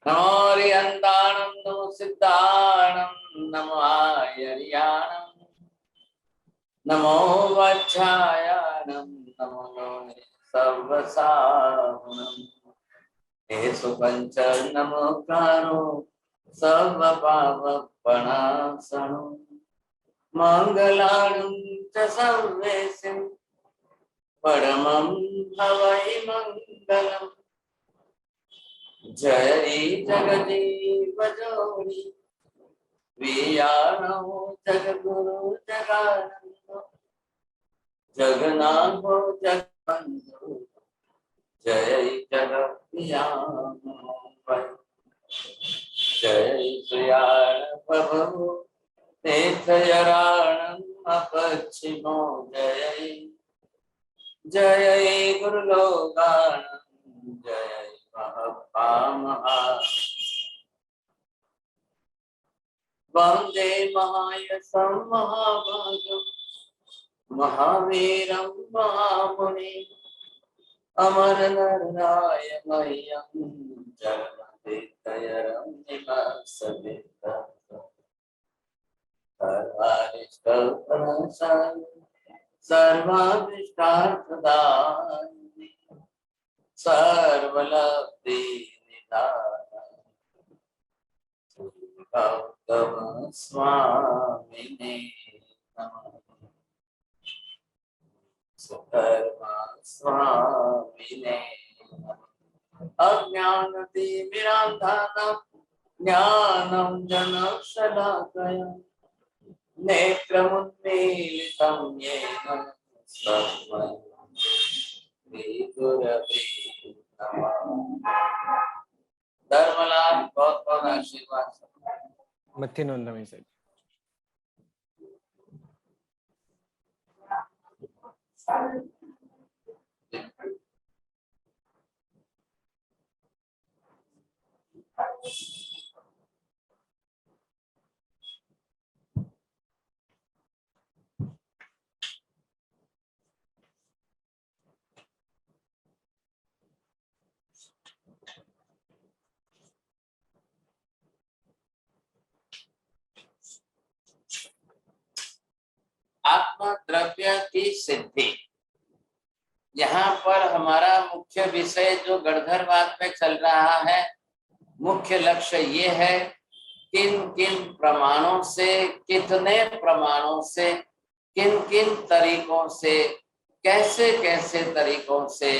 नमो रियंताणं नमो सिद्धाणं नमो आयर्याणं नमो वच्छायाणं नमो सर्वसाहुणं हे सुपंच नमोकारो सर्वपापप्रणाशनं मंगलानं च सर्वेशं परमं भवै मंगलम् जय जगदीव जोड़ी वियानो जगगुरु जगानंदो जगन्नाथो जगबंधु जय जगपियानो जय श्रीयाण प्रभु तीर्थयराणं अपक्षिमो जय जय गुरुलोकानं जय महपामहा वंदे महायशं महाभागं महावीरं महामुनि अमरनरायमह्यं जगन्नाथयरं निवासते सर्वारिष्टप्रणशाय सर्वाभीष्टार्थदायिने सर्वलब्धिनिधानाय गौतम स्वामिने नमः सुधर्मा स्वामिने नमः अज्ञानतिमिरान्धानां ज्ञानं जनशलाकया नेत्रमुन्मीलितं येन तस्मै श्रीगुरवे नमः। धर्मलाल बहुत बहुत आशीर्वाद। मत्ती नोंदणी साहेब। आत्मा द्रव्य की सिद्धि, यहाँ पर हमारा मुख्य विषय जो गणधरवाद में चल रहा है, मुख्य लक्ष्य ये है किन किन प्रमाणों से, कितने प्रमाणों से, किन किन तरीकों से, कैसे कैसे तरीकों से,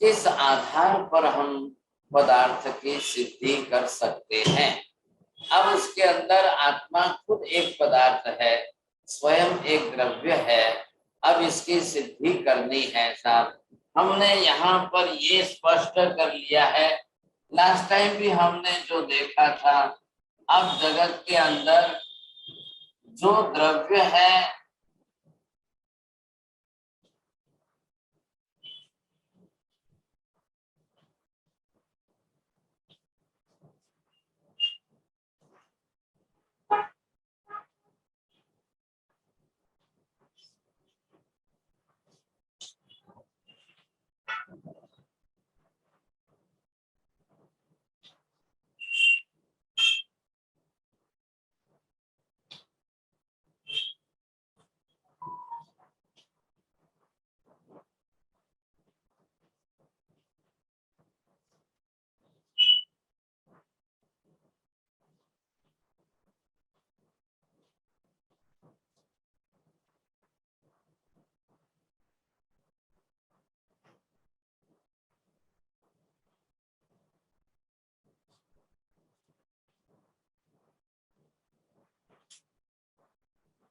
किस आधार पर हम पदार्थ की सिद्धि कर सकते हैं। अब उसके अंदर आत्मा खुद एक पदार्थ है, स्वयं एक द्रव्य है। अब इसकी सिद्धि करनी है साहब। हमने यहाँ पर ये स्पष्ट कर लिया है, लास्ट टाइम भी हमने जो देखा था। अब जगत के अंदर जो द्रव्य है,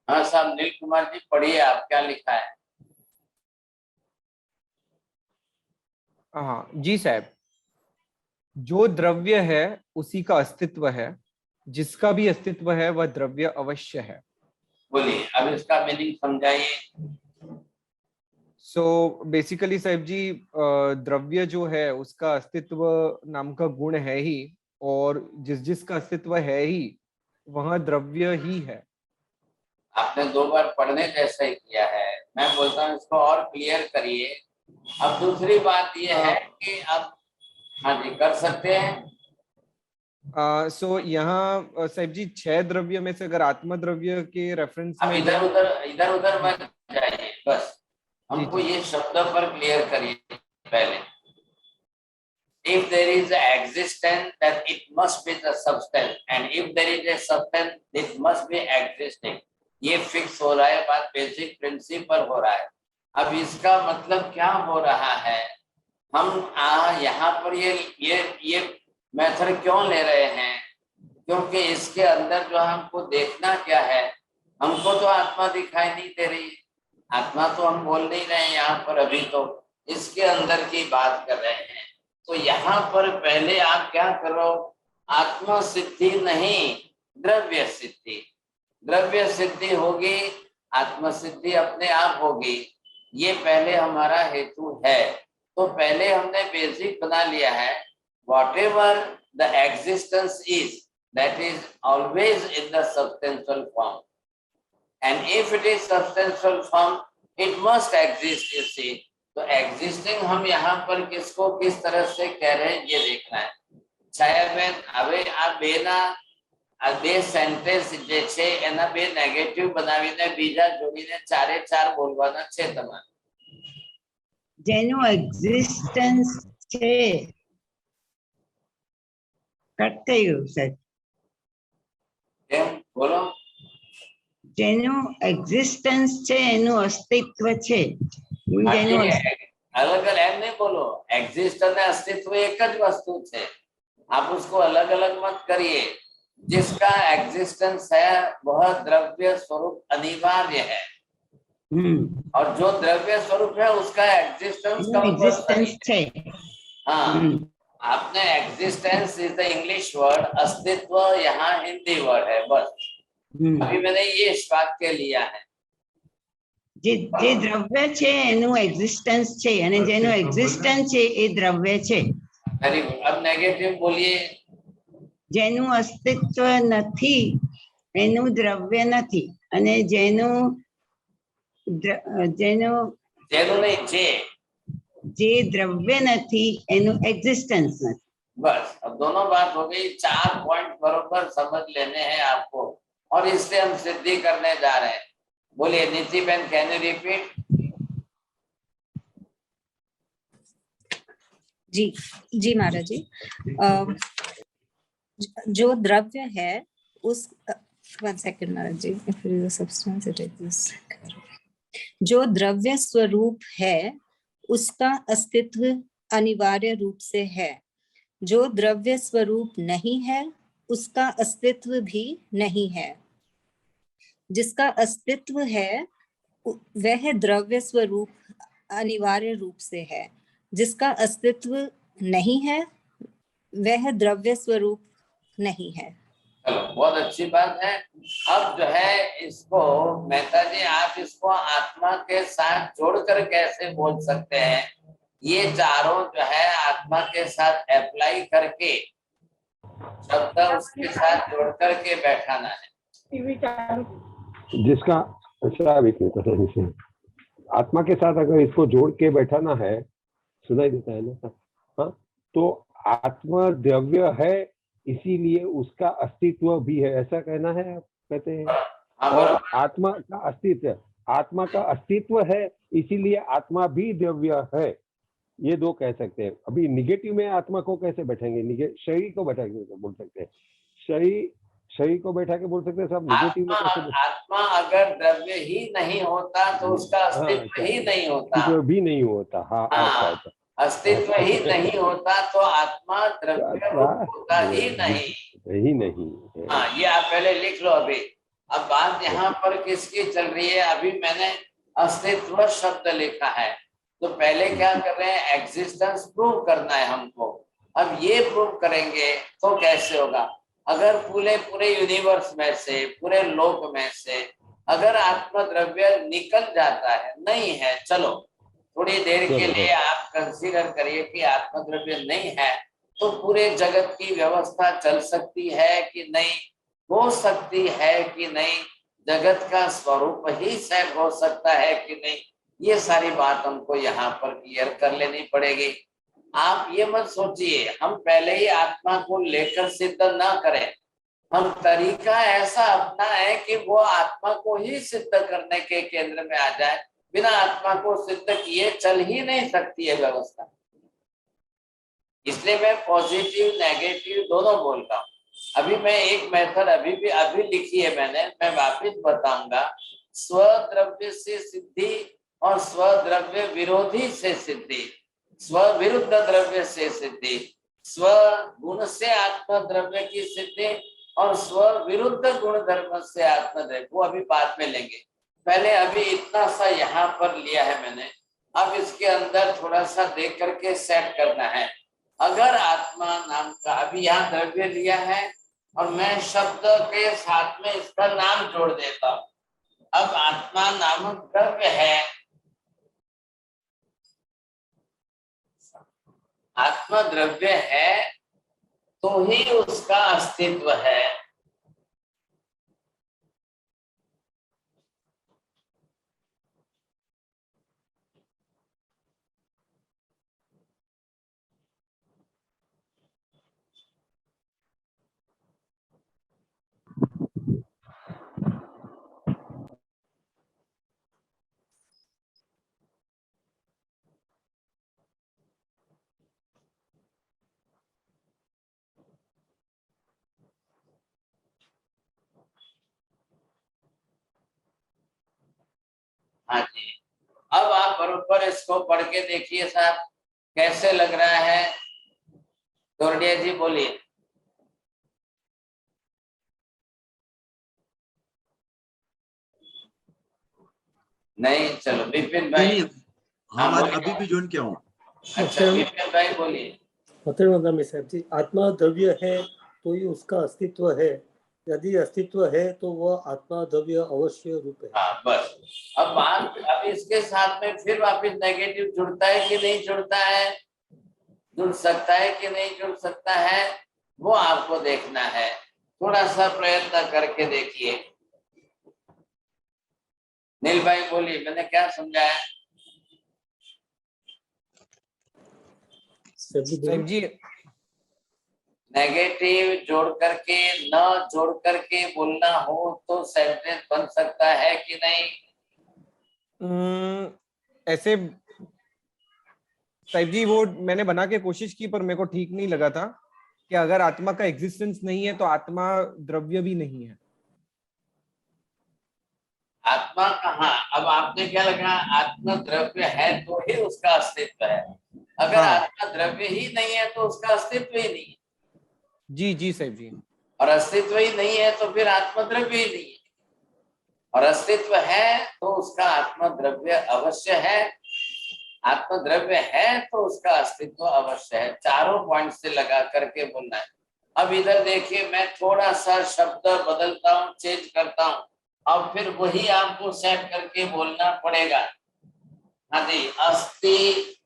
हाँ साहब नील कुमार जी पढ़िए, आप क्या लिखा है। हाँ जी साहब। जो द्रव्य है उसी का अस्तित्व है, जिसका भी अस्तित्व है वह द्रव्य अवश्य है। बोलिए, अब इसका मीनिंग समझाइए। सो बेसिकली साहब जी, द्रव्य जो है उसका अस्तित्व नाम का गुण है ही, और जिसका अस्तित्व है ही वह द्रव्य ही है। आपने 2 बार पढ़ने जैसा ही किया है, मैं बोलता हूँ इसको और क्लियर करिए। अब दूसरी बात ये है कि अब हाँ जी कर सकते हैं। सो यहाँ साहिब जी 6 द्रव्य में से अगर आत्मा द्रव्य के रेफरेंस अब में इधर उधर मत जाइए, बस जी हमको जी ये शब्द पर क्लियर करिए पहले। If there is an existence, then it must be the substance, and if there is a substance, it must be existing. ये फिक्स हो रहा है, बात बेसिक प्रिंसिपल हो रहा है। अब इसका मतलब क्या हो रहा है, हम यहाँ पर ये मेथड क्यों ले रहे हैं, क्योंकि इसके अंदर जो हमको देखना क्या है, हमको तो आत्मा दिखाई नहीं दे रही, आत्मा तो हम बोल नहीं रहे हैं यहाँ पर, अभी तो इसके अंदर की बात कर रहे हैं। तो यहाँ पर पहले आप क्या करो, आत्मा सिद्धि नहीं, द्रव्य सिद्धि। द्रव्य सिद्धि होगी, आत्म सिद्धि अपने आप होगी, ये पहले हमारा हेतु है। तो पहले हमने बेसिक बना लिया है, whatever the existence is, that is always in the substantial form, and if it is substantial form, it must exist, you see. तो एग्जिस्टिंग हम यहाँ पर किसको किस तरह से कह रहे हैं ये देखना है। छायाबेन, હવે આ બે સેન્ટેન્સ જે છે એના બે નેગેટિવ બનાવીને બીજા જોડીને ચારે ચાર બોલવાના છે તમારે। જેનું એક્ઝિસ્ટન્સ છે, કટ થઈ ગયું સાહેબ। કેમ બોલો? જેનું એક્ઝિસ્ટન્સ છે, એનું અસ્તિત્વ છે, જેનું अलग अलग एम नहीं बोलो, एग्जिस्ट और अस्तित्व एक ज वस्तु है, आप उसको अलग अलग मत करिए। जिसका एग्जिस्टेंस है वह द्रव्य स्वरूप अनिवार्य है, और जो द्रव्य स्वरूप है उसका एग्जिस्टेंस છે। हाँ, आपने existence is the English word, अस्तित्व यहाँ हिंदी वर्ड है, बस अभी मैंने ये वाक्य लिया है। જે દ્રવ્ય છે એનું એક્ઝિસ્ટન્સ છે, અને જેનું એક્ઝિસ્ટન્સ છે એ દ્રવ્ય છે। वेरी गुड, अब नेगेटिव बोलिए। જેનું અસ્તિત્વ નથી એનું દ્રવ્ય નથી, અને જેનું नहीं, જે દ્રવ્ય નથી એનું એક્ઝિસ્ટન્સ નથી। बस अब दोनों बात हो गई, 4 पॉइंट बरोबर समझ लेने हैं आपको, और इससे हम सिद्धि करने जा रहे हैं। बोलिए नीति बहन, कैन यू रिपीट? जी जी महाराज जी, जो द्रव्य है उस 1 second Maharaj ji, substance it is, जो द्रव्य स्वरूप है उसका अस्तित्व अनिवार्य रूप से है, जो द्रव्य स्वरूप नहीं है उसका अस्तित्व भी नहीं है। जिसका अस्तित्व है वह द्रव्य स्वरूप अनिवार्य रूप से है, जिसका अस्तित्व नहीं है वह द्रव्य स्वरूप नहीं है। चलो, बहुत अच्छी बात है। अब जो है इसको मेहता जी, आप इसको आत्मा के साथ जोड़कर कैसे बोल सकते हैं? ये चारों जो है आत्मा के साथ अप्लाई करके शब्द उसके साथ जोड़ करके बैठाना है। जिसका आत्मा के साथ अगर इसको जोड़ के बैठाना है, सुनाई देता है ना? हाँ, तो आत्मा द्रव्य है इसीलिए उसका अस्तित्व भी है, ऐसा कहना है आप कहते हैं। और आत्मा का अस्तित्व है इसीलिए आत्मा भी द्रव्य है, ये दो कह सकते हैं। अभी निगेटिव में आत्मा को कैसे बैठाएंगे? शरीर को बैठा के बोल सकते हैं, शरीर को बैठा के बोल सकते हैं सब। निगेटिव में कैसे? आत्मा अगर द्रव्य ही नहीं होता तो उसका अस्तित्व ही नहीं होता, भी नहीं होता। हाँ, अस्तित्व ही नहीं होता तो आत्मा द्रव्य होता ही नहीं। हाँ, ये आप पहले लिख लो अभी। अब बात यहाँ पर किसकी चल रही है? अभी मैंने अस्तित्व शब्द लिखा है, तो पहले क्या कर रहे हैं? एग्जिस्टेंस प्रूव करना है हमको। अब ये प्रूव करेंगे तो कैसे होगा? अगर पूरे यूनिवर्स में से, पूरे लोक में से अगर आत्मा द्रव्य निकल जाता है, नहीं है, चलो थोड़ी देर के लिए आप कंसीडर करिए कि आत्मा द्रव्य नहीं है, तो पूरे जगत की व्यवस्था चल सकती है कि नहीं? हो सकती है कि नहीं? जगत का स्वरूप ही सेट हो सकता है कि नहीं? ये सारी बात हमको यहाँ पर क्लियर कर लेनी पड़ेगी। आप ये मत सोचिए हम पहले ही आत्मा को लेकर सिद्ध ना करें, हम तरीका ऐसा अपना है कि वो आत्मा को ही सिद्ध करने के केंद्र में आ जाए। बिना आत्मा को सिद्ध किए चल ही नहीं सकती है व्यवस्था। इसलिए मैं पॉजिटिव नेगेटिव दोनों बोल रहा हूँ। अभी मैं एक मेथड अभी लिखी है मैंने, मैं वापिस बताऊंगा। स्वद्रव्य से सिद्धि और स्वद्रव्य विरोधी से सिद्धि, स्वविरुद्ध द्रव्य से सिद्धि, स्व गुण से आत्म द्रव्य की सिद्धि और स्व विरुद्ध गुण धर्म से आत्मद्रव्य, वो अभी बाद में लेंगे। पहले अभी इतना सा यहाँ पर लिया है मैंने, अब इसके अंदर थोड़ा सा देख करके सेट करना है। अगर आत्मा नाम का, अभी यहाँ द्रव्य लिया है और मैं शब्द के साथ में इसका नाम जोड़ देता हूँ। अब आत्मा नामक द्रव्य है, आत्मा द्रव्य है तो ही उसका अस्तित्व है। हाँ जी, अब आप बरोबर इसको पढ़ के देखिए साहब, कैसे लग रहा है। गौरडिया जी बोलिए। नहीं, चलो विपिन भाई। नहीं, हाँ बोलिए। अभी भी ज्वाइन किया हूँ। अच्छा विपिन भाई बोलिए। साहब जी, आत्मा द्रव्य है तो ही उसका अस्तित्व है, यदि अस्तित्व है तो वह आत्मा द्रव्य अवश्य रूप है। हाँ बस, अब बात, अब इसके साथ में फिर वापस नेगेटिव जुड़ता है कि नहीं जुड़ता है, जुड़ सकता है कि नहीं जुड़ सकता है, वो आपको देखना है। थोड़ा सा प्रयत्न करके देखिए। नील भाई बोलिए, मैंने क्या समझाया? साहब जी नेगेटिव जोड़ करके, न जोड़ करके बोलना हो तो सेंटेंस बन सकता है कि नहीं? ऐसे साहिब जी वो मैंने बना के कोशिश की पर मेरे को ठीक नहीं लगा था कि अगर आत्मा का एग्जिस्टेंस नहीं है तो आत्मा द्रव्य भी नहीं है। आत्मा कहाँ, अब आपने क्या लगा, आत्मा द्रव्य है तो ही उसका अस्तित्व है। अगर हाँ। आत्मा द्रव्य ही नहीं है तो उसका अस्तित्व ही नहीं है। जी जी साहिब जी। और अस्तित्व ही नहीं है तो फिर आत्मा द्रव्य ही नहीं है। और अस्तित्व है तो उसका आत्मा द्रव्य अवश्य है, आत्मा द्रव्य है तो उसका अस्तित्व अवश्य है। चारों पॉइंट से लगा करके बोलना है। अब इधर देखिए, मैं थोड़ा सा शब्द बदलता हूँ, चेंज करता हूँ, अब फिर वही आपको सेट करके बोलना पड़ेगा। हाँ जी, अस्ति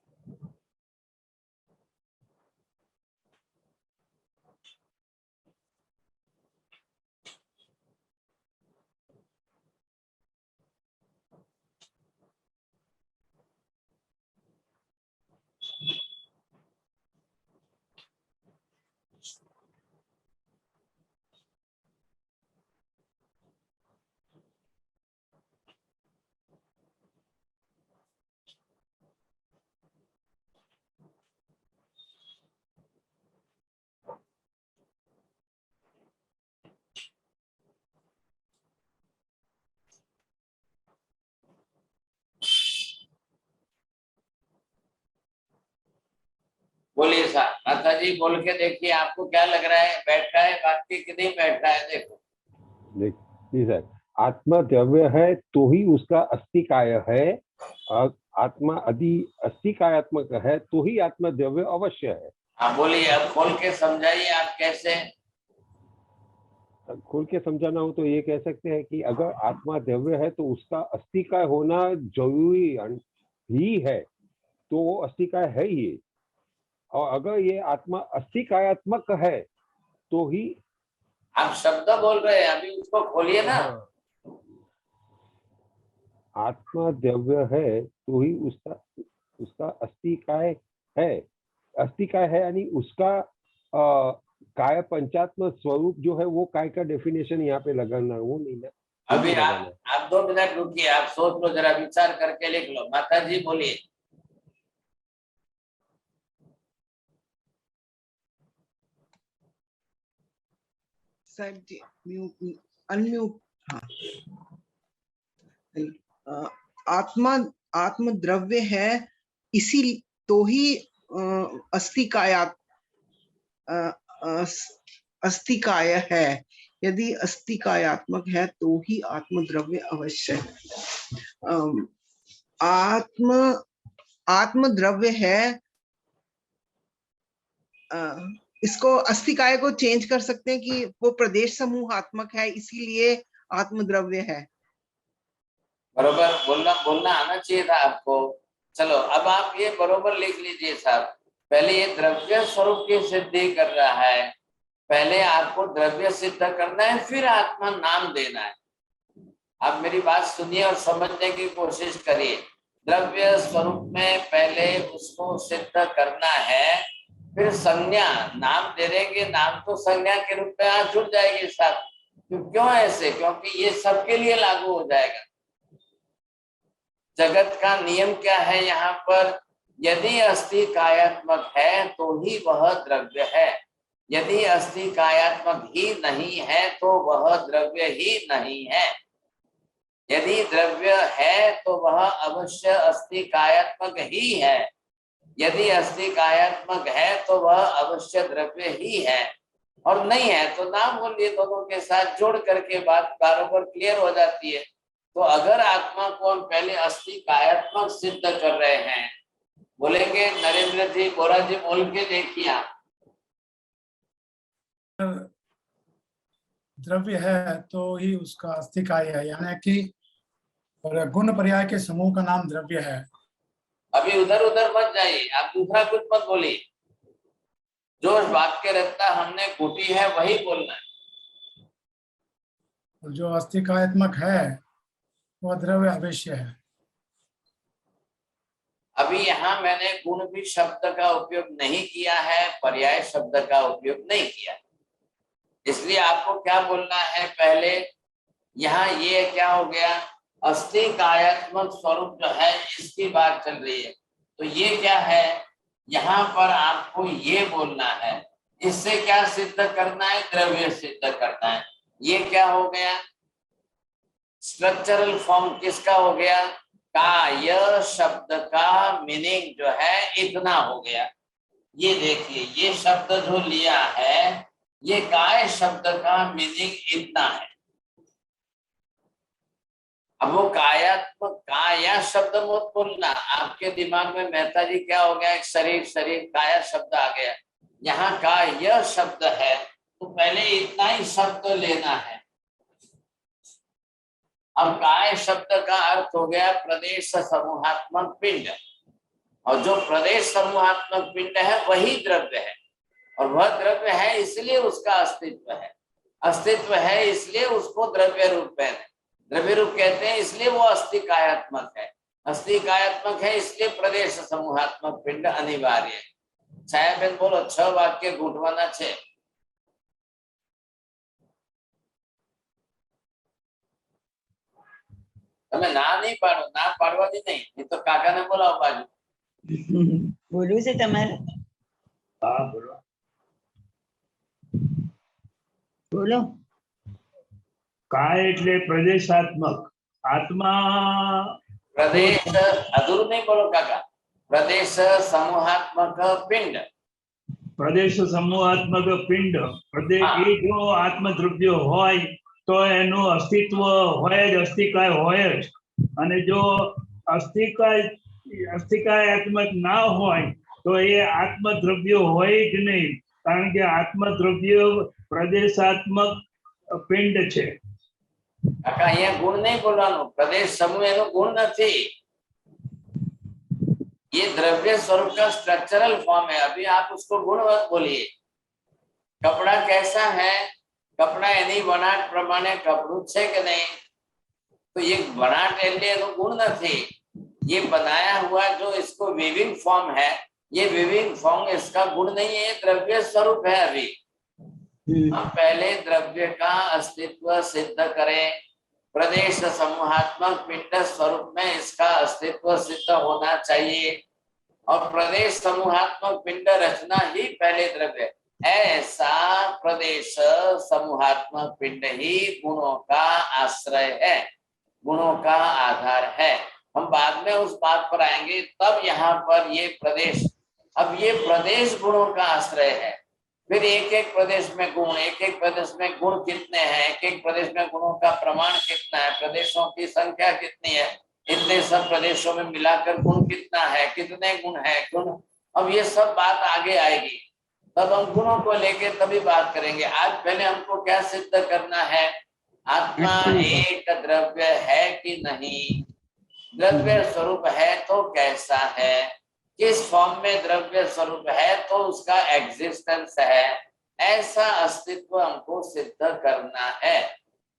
बोलिए साहब, माता जी बोल के देखिए, आपको क्या लग रहा है, बैठ रहा है वाक्य कि नहीं बैठ रहा है? देखो जी सर, आत्मा द्रव्य है तो ही उसका अस्तिकाय है, आत्मा यदि अस्तिकायात्मक है तो ही आत्मा द्रव्य अवश्य है। हाँ बोलिए, अब खोल के समझाइए आप कैसे। खोल के समझाना हो तो ये कह सकते हैं कि अगर आत्मा द्रव्य है तो उसका अस्तिकाय होना जरूरी ही है, तो वो अस्तिकाय है ही। और अगर ये आत्मा अस्तिकायात्मक है तो ही, आप शब्द बोल रहे हैं, अभी उसको खोलिए ना। आत्मा द्रव्य है तो ही उसका अस्तिकाय है, अस्थि काय है यानी उसका काय पंचात्म स्वरूप जो है वो काय का डेफिनेशन यहाँ पे लगाना, वो नहीं ना। अभी आप 2 मिनट रुकिए, आप सोच लो, जरा विचार करके लिख लो। माता जी बोलिए। साहब जी म्यूट अनम्यूट। हाँ, आत्मा आत्म द्रव्य है, इसी तो ही अस्तिकाय है। यदि अस्तिकायात्मक है तो ही आत्मद्रव्य अवश्य है। आत्म द्रव्य है, इसको अस्तिकाय को चेंज कर सकते हैं कि वो प्रदेश समूहात्मक है, इसीलिए आत्मद्रव्य है। बरोबर बोलना आना चाहिए था आपको। चलो अब आप ये बरोबर लिख लीजिए साहब। पहले ये द्रव्य स्वरूप की सिद्धि कर रहा है, पहले आपको द्रव्य सिद्ध करना है, फिर आत्मा नाम देना है। आप मेरी बात सुनिए और समझने की कोशिश करिए। द्रव्य स्वरूप में पहले उसको सिद्ध करना है, फिर संज्ञा नाम दे देंगे। नाम तो संज्ञा के रूप में आज जुड़ जाएगी साहब। क्यों ऐसे? क्योंकि ये सबके लिए लागू हो जाएगा। जगत का नियम क्या है यहाँ पर? यदि अस्थि कायात्मक है तो ही वह द्रव्य है, यदि अस्थि कायात्मक ही नहीं है तो वह द्रव्य ही नहीं है। यदि द्रव्य है तो वह अवश्य अस्थि कायात्मक ही है, यदि अस्थि कायात्मक है तो वह अवश्य द्रव्य ही है, और नहीं है तो ना बोलिए। दोनों के साथ जोड़ करके बात बराबर क्लियर हो जाती है। तो अगर आत्मा को हम पहले अस्थि कायात्मक सिद्ध कर रहे हैं, बोलेंगे नरेंद्र जी, बोरा जी बोल के देखिए आप। द्रव्य है तो ही उसका अस्तिकाय है, यानी कि गुण पर्याय के समूह का नाम द्रव्य है। अभी उधर उधर मत जाइए, आप दूसरा कुछ मत बोलिए। जो वाक्य रखता हमने कुटी है वही बोलना है। और जो अस्तिकायात्मक है वह द्रव्य अवश्य है। अभी यहाँ मैंने गुण भी शब्द का उपयोग नहीं किया है, पर्याय शब्द का उपयोग नहीं किया, इसलिए आपको क्या बोलना है पहले। यहाँ ये क्या हो गया? अस्थि कायात्मक स्वरूप जो है इसकी बात चल रही है, तो ये क्या है? यहाँ पर आपको ये बोलना है। इससे क्या सिद्ध करना है? द्रव्य सिद्ध करना है। ये क्या हो गया? स्ट्रक्चरल फॉर्म किसका हो गया? काय शब्द का मीनिंग जो है इतना हो गया। ये देखिए, ये शब्द जो लिया है, ये काय शब्द का मीनिंग इतना है। अब वो कायात्मक, काया शब्द मत बोलना। आपके दिमाग में मेहता जी क्या हो गया? एक शरीर शरीर काया शब्द आ गया। यहाँ काय शब्द है तो पहले इतना ही शब्द लेना है। अब काय शब्द का अर्थ हो गया प्रदेश समूहात्मक पिंड, और जो प्रदेश समूहात्मक पिंड है वही द्रव्य है, और वह द्रव्य है इसलिए उसका अस्तित्व है। अस्तित्व है इसलिए उसको द्रव्य रूप में द्रव्य रूप कहते हैं, इसलिए वो अस्थि कायात्मक है। अस्थि कायात्मक है इसलिए प्रदेश समूहात्मक पिंड अनिवार्य है। छाया बेन बोलो, 6 वाक्य घूंटवाना छे। તમે ના નહીં પાડો, ના પાડવાથી નહીં, એ તો કાકાને બોલાવો બાજુ. બોલવું છે તમારે? હા બોલો. બોલો. काय એટલે પ્રદેશાત્મક, આત્मा प्रदेश अधूर नहीं बोलो काका, प्रदेश समूहात्मक पिंड, પ્રદેશ સમૂહાત્મક પિંડ, પ્રદેશ એ જો આત્મદ્રવ્ય હોય તો એનું અસ્તિત્વ હોય જ, અસ્થિકાય હોય જ. અને જો અસ્થિકાયાત્મક ના હોય તો એ આત્મદ્રવ્ય હોય જ નહીં, કારણ કે આત્મદ્રવ્ય પ્રદેશાત્મક પિંડ છે. કાકા અહીંયા ગુણ નહીં બોલવાનું, પ્રદેશ समूह એનો ગુણ નથી, ये द्रव्य स्वरूप का स्ट्रक्चरल फॉर्म है। अभी आप उसको गुण मत बोलिए। कपड़ा कैसा है? कपड़ा एनी बनाट प्रमाणे कपड़ू छे के नहीं? तो ये बनाट એટલે એનો ગુણ નથી, ये बनाया हुआ जो इसको वीविंग फॉर्म है ये विभिन्न फॉर्म इसका गुण नहीं है, द्रव्य स्वरूप है। अभी हम पहले द्रव्य का अस्तित्व सिद्ध करें, प्रदेश समूहात्मक पिंड स्वरूप में इसका अस्तित्व सिद्ध होना चाहिए, और प्रदेश समूहात्मक पिंड रचना ही पहले द्रव्य। ऐसा प्रदेश समूहात्मक पिंड ही गुणों का आश्रय है, गुणों का आधार है। हम बाद में उस बात पर आएंगे। तब यहाँ पर ये प्रदेश, अब ये प्रदेश गुणों का आश्रय है। फिर एक एक प्रदेश में गुण, एक एक प्रदेश में गुण कितने हैं, एक एक प्रदेश में गुणों का प्रमाण कितना है, प्रदेशों की संख्या कितनी है, इतने सब प्रदेशों में मिलाकर गुण कितना है, कितने गुण है गुण। अब ये सब बात आगे आएगी, तब हम गुणों को लेके तभी बात करेंगे। आज पहले हमको क्या सिद्ध करना है, आत्मा एक द्रव्य है कि नहीं, द्रव्य स्वरूप है तो कैसा है, किस फॉर्म में द्रव्य स्वरूप है तो उसका एग्जिस्टेंस है, ऐसा अस्तित्व हमको सिद्ध करना है।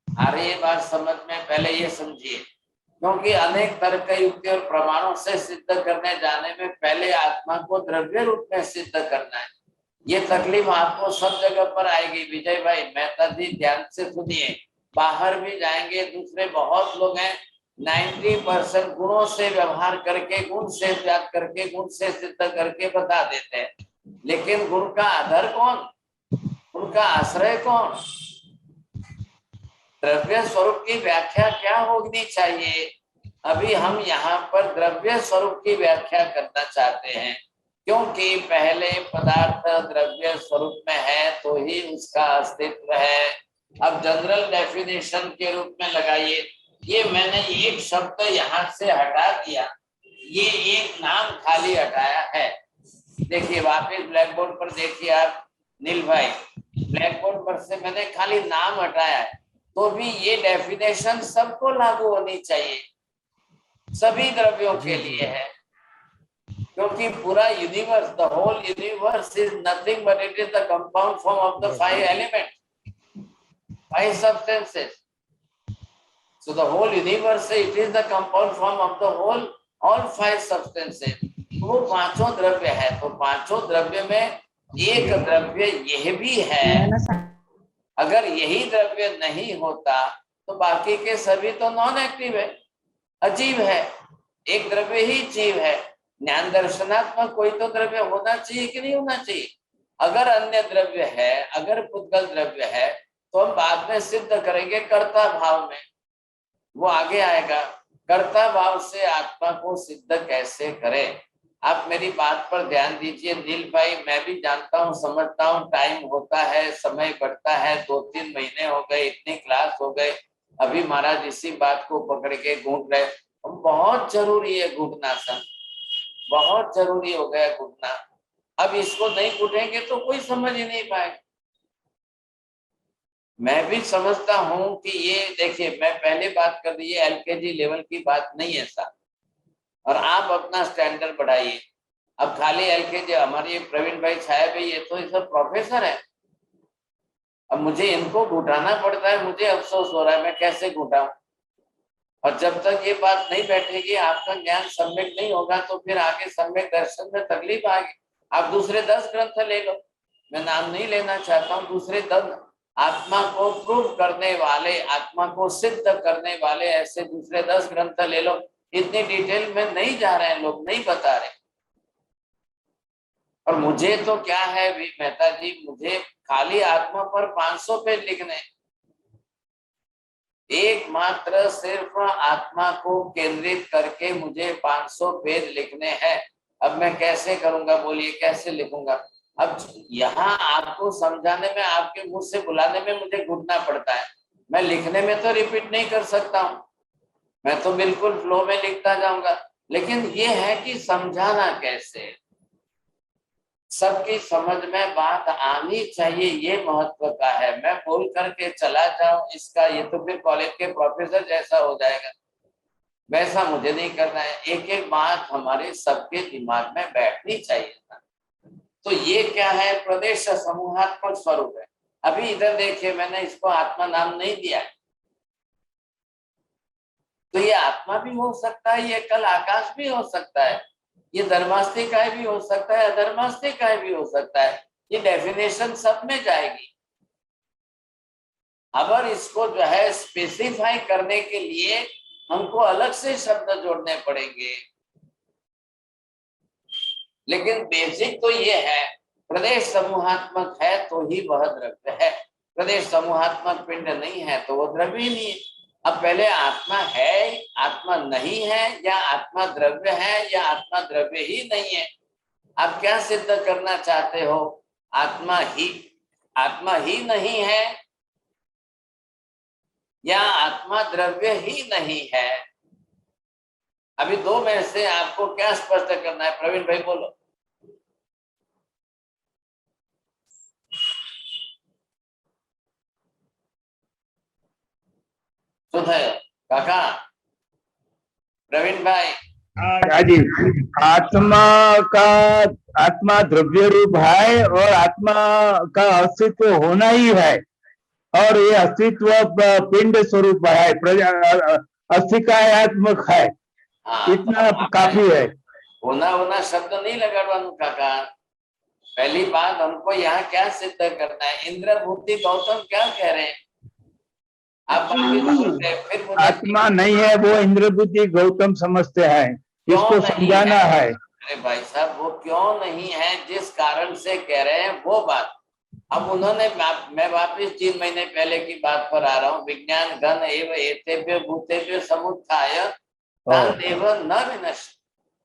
अरे ये बात समझ में पहले ये समझिए, क्योंकि अनेक तर्क युक्ति और प्रमाणों से सिद्ध करने जाने में पहले आत्मा को द्रव्य रूप में सिद्ध करना है। ये तकलीफ आपको सब जगह पर आएगी विजय भाई, मेहता जी ध्यान से सुनिए। बाहर भी जाएंगे, दूसरे बहुत लोग हैं 90% गुणों से व्यवहार करके, गुण से याद करके, गुण से सिद्ध करके बता देते हैं, लेकिन गुण का आधार कौन, उनका आश्रय कौन, द्रव्य स्वरूप की व्याख्या क्या होनी चाहिए। अभी हम यहाँ पर द्रव्य स्वरूप की व्याख्या करना चाहते हैं, क्योंकि पहले पदार्थ द्रव्य स्वरूप में है तो ही उसका अस्तित्व है। अब जनरल डेफिनेशन के रूप में लगाइए, ये मैंने एक शब्द यहाँ से हटा दिया, ये एक नाम खाली हटाया है। देखिए वापिस ब्लैक बोर्ड पर देखिए आप नील भाई, ब्लैक बोर्ड पर से मैंने खाली नाम हटाया है, तो भी ये डेफिनेशन सबको लागू होनी चाहिए, सभी द्रव्यों के लिए है, क्योंकि पूरा universe, the whole universe is nothing but it is the compound form of the 5 element, 5 substances. So the whole universe, it is the compound form of the whole, all 5 substances. वो पांचों द्रव्य है, तो पांचों द्रव्य में एक द्रव्य यह भी है। अगर यही द्रव्य नहीं होता तो बाकी के सभी तो नॉन एक्टिव है, अजीव है, एक द्रव्य ही जीव है। ज्ञान दर्शनात्मक कोई तो द्रव्य होना चाहिए कि नहीं होना चाहिए। अगर अन्य द्रव्य है, अगर पुद्गल द्रव्य है, तो हम बाद में सिद्ध करेंगे कर्ता भाव में, वो आगे आएगा। कर्ता भाव से आत्मा को सिद्ध कैसे करें, आप मेरी बात पर ध्यान दीजिए नील भाई। मैं भी जानता हूँ, समझता हूँ, टाइम होता है, समय बढ़ता है, 2-3 महीने हो गए, इतनी क्लास हो गए, अभी महाराज इसी बात को पकड़ के घूट रहे। बहुत जरूरी है घुटना सर, बहुत जरूरी हो गया घुटना। अब इसको नहीं घुटेंगे तो कोई समझ ही नहीं पाएगा। मैं भी समझता हूं कि ये देखिए, मैं पहले बात कर दी, ये LKG लेवल की बात नहीं है सर, और आप अपना स्टैंडर्ड बढ़ाइए। अब खाली LKG, हमारे ये प्रवीण भाई छाया भाई, ये तो सब प्रोफेसर है, अब मुझे इनको घुटाना पड़ता है, मुझे अफसोस हो रहा है, मैं कैसे घुटाऊं। और जब तक ये बात नहीं बैठेगी, आपका ज्ञान सम्यक नहीं होगा, तो फिर आगे सम्यक दर्शन में तकलीफ आएगी। आप दूसरे 10 ग्रंथ ले लो, मैं नाम नहीं लेना चाहता हूँ, दूसरे 10 आत्मा को प्रूव करने वाले, आत्मा को सिद्ध करने वाले ऐसे दूसरे 10 ग्रंथ ले लो। इतनी डिटेल में नहीं जा रहे हैं लोग, नहीं बता रहे। और मुझे तो क्या है मेहता जी, मुझे खाली आत्मा पर 500 पेज लिखने, एकमात्र सिर्फ आत्मा को केंद्रित करके मुझे 500 पेज लिखने हैं। अब मैं कैसे करूंगा बोलिए, कैसे लिखूंगा। अब यहाँ आपको समझाने में, आपके मुंह से बुलाने में मुझे घुटना पड़ता है। मैं लिखने में तो रिपीट नहीं कर सकता हूँ, मैं तो बिल्कुल फ्लो में लिखता जाऊंगा, लेकिन ये है कि समझाना कैसे, सबकी समझ में बात आनी चाहिए, ये महत्व का है। मैं बोल करके चला जाऊं इसका, ये तो फिर कॉलेज के प्रोफेसर जैसा हो जाएगा, वैसा मुझे नहीं करना है। एक एक बात हमारे सबके दिमाग में बैठनी चाहिए था। तो ये क्या है, प्रदेश समूहात्मक स्वरूप है। अभी इधर देखिए, मैंने इसको आत्मा नाम नहीं दिया, तो ये आत्मा भी हो सकता है, ये कल आकाश भी हो सकता है, ये धर्मास्तिकाय भी हो सकता है, अधर्मास्तिकाय भी हो सकता है, ये डेफिनेशन सब में जाएगी। अगर इसको जो है स्पेसिफाई करने के लिए हमको अलग से शब्द जोड़ने पड़ेंगे, लेकिन बेसिक तो ये है, प्रदेश समूहात्मक है तो ही वह द्रव्य है, प्रदेश समूहात्मक पिंड नहीं है तो वो द्रव्य ही नहीं है। अब पहले आत्मा है, आत्मा नहीं है, या आत्मा द्रव्य है, या आत्मा द्रव्य ही नहीं है, आप क्या सिद्ध करना चाहते हो? आत्मा ही नहीं है या आत्मा द्रव्य ही नहीं है? अभी दो में से आपको क्या स्पष्ट करना है? प्रवीण भाई बोलो। सुधर काका, प्रवीण भाई। जी, आत्मा द्रव्य रूप है और आत्मा का अस्तित्व होना ही है, और ये अस्तित्व पिंड स्वरूप है, अस्तिकायात्मक है। इतना काफी है। होना शब्द नहीं लगाना काका। पहली बात हमको यहाँ क्या सिद्ध करना है? इंद्रभूति गौतम क्या कह रहे हैं? आप फिर आत्मा नहीं है वो इंद्रभूति गौतम समझते हैं, इसको समझाना है। अरे भाई साहब, वो क्यों नहीं है जिस कारण से कह रहे हैं वो बात। अब उन्होंने, मैं वापिस 3 महीने पहले की बात पर आ रहा हूँ। विज्ञान गण एव एतेभ्य भूतेभ्य समुत्थाय तान्देव न विनश्यति।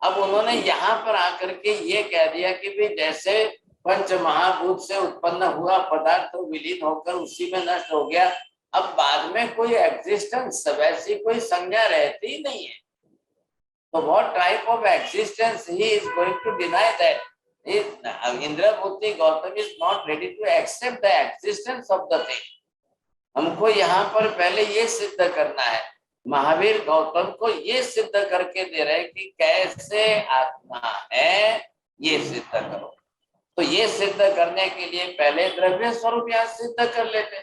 अब उन्होंने यहाँ पर आकर के ये कह दिया कि भी जैसे पंच महाभूत से उत्पन्न हुआ पदार्थ तो विलीन होकर उसी में नष्ट हो गया, अब बाद में कोई एग्जिस्टेंस, वैसी कोई संज्ञा रहती ही नहीं है। तो what type of existence he is going to deny that? Indrabhuti Gautam is not ready to accept the existence of the thing. हमको यहाँ पर पहले ये सिद्ध करना है। महावीर गौतम को ये सिद्ध करके दे रहे कि कैसे आत्मा है, ये सिद्ध करो। तो ये सिद्ध करने के लिए पहले द्रव्य स्वरूप यहाँ सिद्ध कर लेते,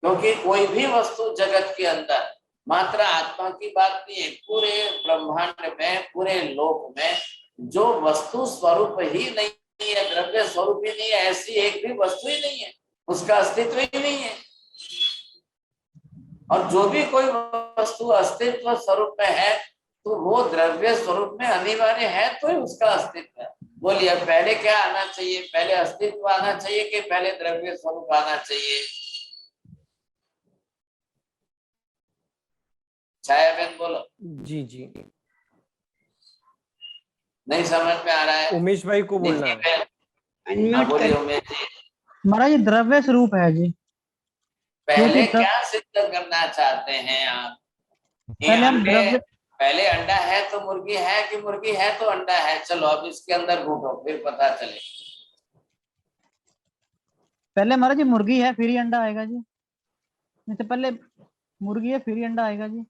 क्योंकि कोई भी वस्तु जगत के अंदर मात्र आत्मा की बात नहीं है। पूरे ब्रह्मांड में, पूरे लोक में जो वस्तु स्वरूप ही नहीं है, द्रव्य स्वरूप ही नहीं है, ऐसी एक भी वस्तु ही नहीं है, उसका अस्तित्व ही नहीं है। और जो भी कोई वस्तु अस्तित्व स्वरूप में है तो वो द्रव्य स्वरूप में अनिवार्य है, तो ही उसका अस्तित्व है। बोलिए, पहले क्या आना चाहिए? पहले अस्तित्व आना चाहिए कि पहले द्रव्य स्वरूप आना चाहिए? छाया बहन बोलो। जी जी, नहीं समझ में आ रहा है? उमेश भाई को बोलना है। बोलिए उमेश जी। महाराज, ये द्रव्य स्वरूप है जी। पहले क्या सिद्ध करना चाहते हैं आप? पहले अंडा है तो मुर्गी है, कि मुर्गी है तो अंडा है? चलो अब इसके अंदर घूटो, फिर पता चले। पहले महाराज जी मुर्गी है फिर ही अंडा आएगा जी। नहीं तो पहले मुर्गी है फिर ही अंडा आएगा जी।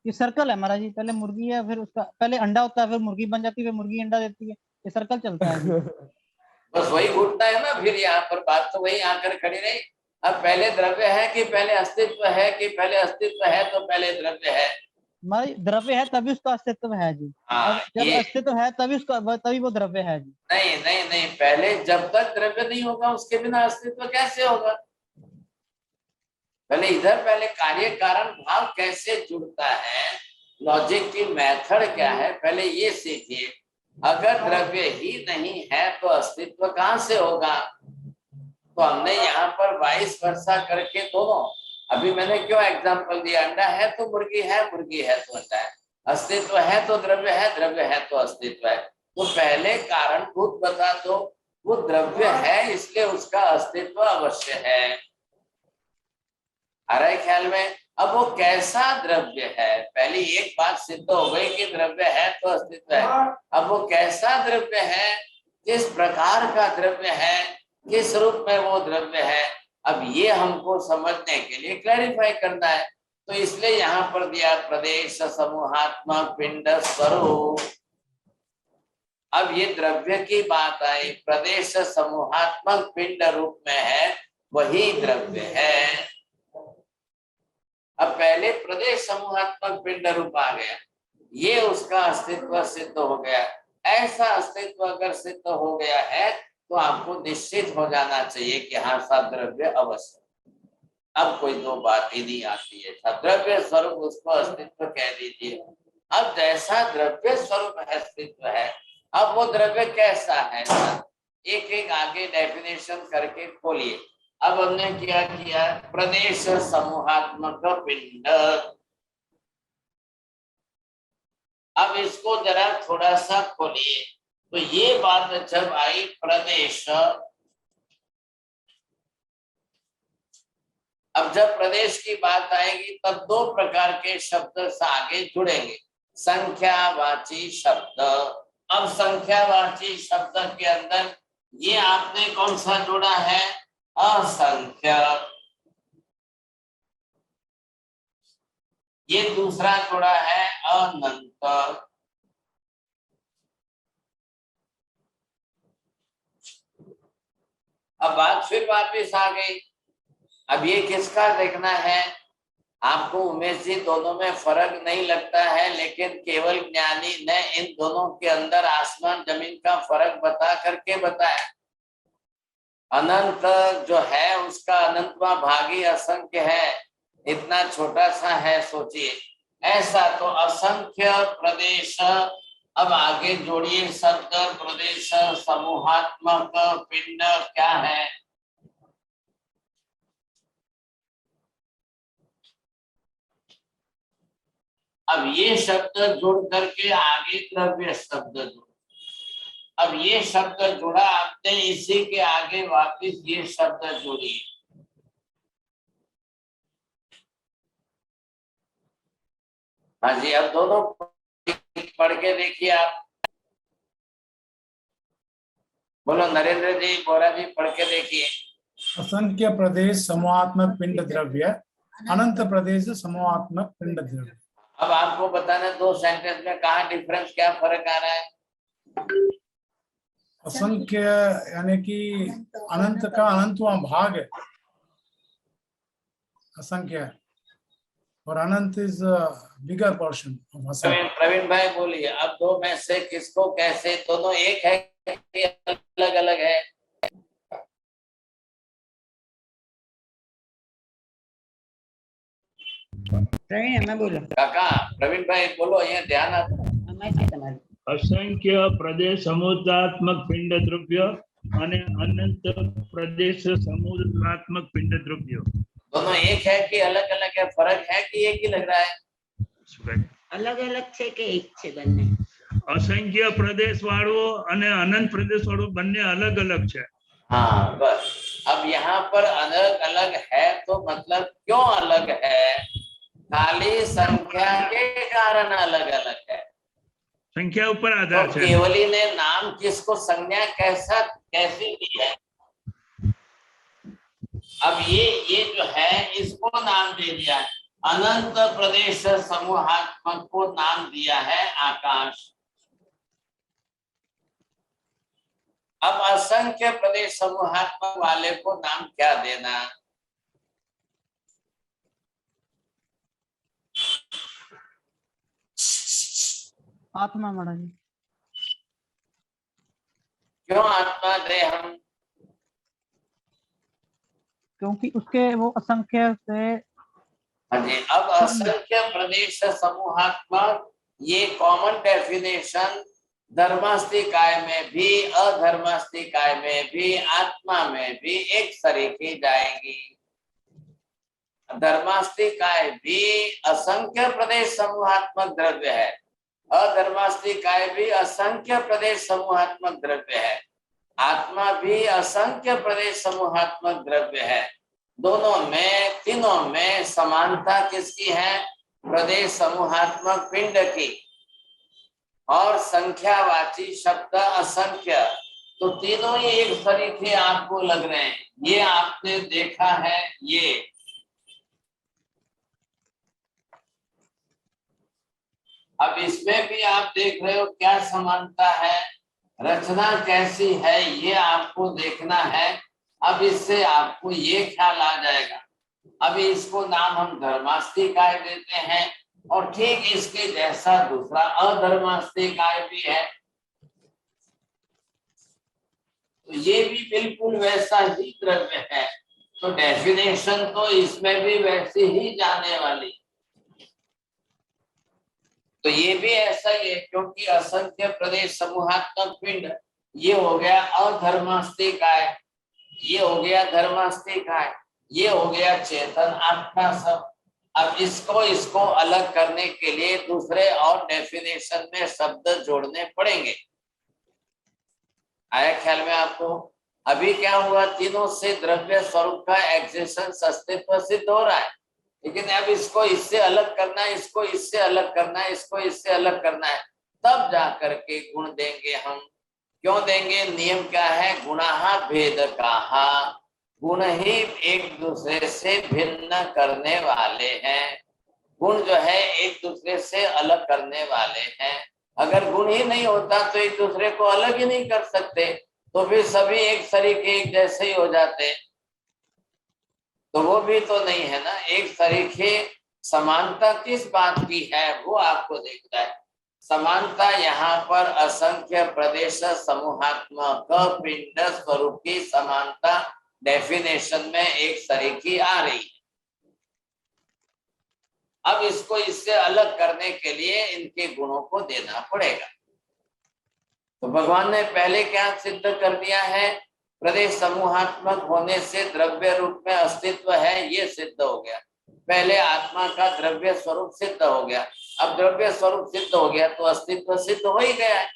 ये सर्कल है महाराज जी, पहले मुर्गी है फिर उसका पहले अंडा होता है, फिर मुर्गी बन जाती है, फिर मुर्गी अंडा देती है, ये सर्कल चलता है। बस वही घूटना है ना। फिर यहाँ पर बात तो वही आकर खड़ी रही। अब पहले द्रव्य है कि पहले अस्तित्व है, कि पहले अस्तित्व है तो पहले द्रव्य है? द्रव्य है तभी उसका अस्तित्व है जी। जब अस्तित्व है तभी वो द्रव्य है जी। नहीं नहीं नहीं, पहले जब तक द्रव्य नहीं होगा उसके बिना अस्तित्व कैसे होगा? पहले कार्य कारण भाव कैसे जुड़ता है, लॉजिक की मेथड क्या है, पहले ये सीखिए। अगर द्रव्य ही नहीं है तो अस्तित्व कहाँ से होगा? तो हमने यहाँ पर 22 वर्षा करके दोनों, अभी मैंने क्यों एग्जांपल दिया? अंडा है तो मुर्गी है, मुर्गी है तो अंडा है, अस्तित्व है तो द्रव्य है, द्रव्य है तो अस्तित्व है। तो पहले कारणभूत बता दो, वो द्रव्य है इसलिए उसका अस्तित्व अवश्य है। आ रहा है ख्याल में? अब वो कैसा द्रव्य है? पहली एक बात सिद्ध हो गई कि द्रव्य है तो अस्तित्व है। अब वो कैसा द्रव्य है, किस प्रकार का द्रव्य है, किस रूप में वो द्रव्य है, अब ये हमको समझने के लिए क्लैरिफाई करना है। तो इसलिए यहाँ पर दिया प्रदेश समूहात्मक पिंड स्वरूप। अब ये द्रव्य की बात आई, प्रदेश समूहात्मक पिंड रूप में है, वही द्रव्य है। अब पहले प्रदेश समूहात्मक पिंड रूप आ गया, ये उसका अस्तित्व सिद्ध हो गया। ऐसा अस्तित्व अगर सिद्ध हो गया है तो आपको निश्चित हो जाना चाहिए कि हाँ सद्रव्य अवश्य। अब कोई दो बात ही नहीं आती है, सद्रव्य स्वरूप उसको अस्तित्व कह दीजिए। अब जैसा द्रव्य स्वरूप अस्तित्व है, अब वो द्रव्य कैसा है, एक एक आगे डेफिनेशन करके खोलिए। अब हमने क्या किया, प्रदेश समूहात्मक पिंड। अब इसको जरा थोड़ा सा खोलिए। तो ये बात जब आई प्रदेश, अब जब प्रदेश की बात आएगी तब दो प्रकार के शब्द से आगे जुड़ेंगे, संख्यावाची शब्द। अब संख्यावाची शब्द के अंदर ये आपने कौन सा जोड़ा है, असंख्य। ये दूसरा जोड़ा है अनंत। अब बात फिर वापिस आ गई। अब ये किसका देखना है आपको, उमेश जी, दोनों में फर्क नहीं लगता है, लेकिन केवल ज्ञानी ने इन दोनों के अंदर आसमान जमीन का फर्क बता करके बताया। अनंत जो है उसका अनंतवा भागी असंख्य है, इतना छोटा सा है, सोचिए ऐसा। तो असंख्य प्रदेश, अब आगे जोड़िए शब्द प्रदेश समूहात्मक पिंड क्या है, अब ये शब्द जुड़ करके आगे द्रव्य शब्द जुड़। अब ये शब्द जुड़ा आपने, इसी के आगे वापिस ये शब्द जोड़िए। हाँ जी, अब दोनों पढ़ के देखिए आप। बोलो नरेंद्र जी, बोरा जी, पढ़ के देखिए। असंख्य प्रदेश समूहात्मक पिंड द्रव्य, अनंत प्रदेश समूहात्मक पिंड द्रव्य। अब आपको बताना दो सेंटेंस में कहाँ डिफरेंस, क्या फर्क आ रहा है। असंख्य यानी कि अनंत का अनंतवां भाग है असंख्य, और अनंत इज बिगर पोर्शन ऑफ असंख्य। प्रवीण भाई बोलिए, अब दो में से किसको कैसे, दोनों एक है कि अलग अलग है। प्रवीण मैं बोलो, काका प्रवीण भाई बोलो, ये ध्यान आप। असंख्य प्रदेश समूहात्मक पिंड द्रव्य અને અનંત प्रदेश समूहात्मक पिंड द्रव्य दोनों एक है कि अलग अलग है, फर्क है कि एक ही लग रहा है। अलग अलग छे के एक छे बन्ने, असंख्य प्रदेश वाળો અને अनंत प्रदेश वाળો બંને अलग अलग છે। हाँ बस, अब यहाँ पर अलग अलग है तो मतलब क्यों अलग है, खाली संख्या के कारण अलग अलग है, संख्या ऊपर आधार तो है। केवली ने नाम किसको, संज्ञा कैसी दी है। अब ये जो है इसको नाम दे दिया है, अनंत प्रदेश समूहात्मक को नाम दिया है आकाश। अब असंख्य प्रदेश समूहात्मक वाले को नाम क्या देना, आत्मा महाराज जी। क्यों आत्मा दे हम, क्योंकि उसके वो असंख्य से। हाँ जी, अब असंख्य प्रदेश समूहात्मक ये कॉमन डेफिनेशन धर्मास्तिकाय में भी अधर्मास्तिकाय में भी आत्मा में भी एक तरीके जाएगी। धर्मास्तिकाय भी असंख्य प्रदेश समूहात्मक द्रव्य है, अधर्मास्तिकाय भी असंख्य प्रदेश समूहात्मक द्रव्य है, आत्मा भी असंख्य प्रदेश समूहात्मक द्रव्य है। दोनों में, तीनों में समानता किसकी है, प्रदेश समूहात्मक पिंड की, और संख्यावाची शब्द असंख्य। तो तीनों ही एक तरीके आपको लग रहे हैं, ये आपने देखा है। ये अब इसमें भी आप देख रहे हो क्या समानता है, रचना कैसी है, ये आपको देखना है। अब इससे आपको ये ख्याल आ जाएगा। अभी इसको नाम हम धर्मास्तिकाय देते हैं, और ठीक इसके जैसा दूसरा अधर्मास्ति काय भी है, तो ये भी बिल्कुल वैसा ही द्रव्य है। तो डेफिनेशन तो इसमें भी वैसी ही जाने वाली। तो ये भी ऐसा ही है, क्योंकि असंख्य प्रदेश समूहात्मक पिंड ये हो गया अधर्मास्ति काय, ये हो गया धर्मास्ति काय, ये हो गया चेतन आत्मा सब। अब इसको अलग करने के लिए दूसरे और डेफिनेशन में शब्द जोड़ने पड़ेंगे। आया ख्याल में आपको? अभी क्या हुआ, तीनों से द्रव्य स्वरूप का एक्जिस्टेंस अस्तित्व सिद्ध हो रहा है, लेकिन अब इसको इससे अलग करना है, इसको इससे अलग करना है, इसको इससे अलग करना है, तब जाकर के गुण देंगे हम। क्यों देंगे? नियम क्या है? गुणाहा भेद कहा, गुण ही एक दूसरे से भिन्न करने वाले हैं। गुण जो है एक दूसरे से अलग करने वाले हैं। अगर गुण ही नहीं होता तो एक दूसरे को अलग ही नहीं कर सकते, तो फिर सभी एक सरीखे एक जैसे ही हो जाते, तो वो भी तो नहीं है ना। एक सरीखे समानता किस बात की है वो आपको देखता है। समानता यहाँ पर असंख्य प्रदेश समूहात्मक पिंड स्वरूप की समानता डेफिनेशन में एक सरीखी आ रही है। अब इसको इससे अलग करने के लिए इनके गुणों को देना पड़ेगा। तो भगवान ने पहले क्या सिद्ध कर दिया है? प्रदेश समूहात्मक होने से द्रव्य रूप में अस्तित्व है, ये सिद्ध हो गया। पहले आत्मा का द्रव्य स्वरूप सिद्ध हो गया, अब द्रव्य स्वरूप सिद्ध हो गया तो अस्तित्व सिद्ध हो ही गया है,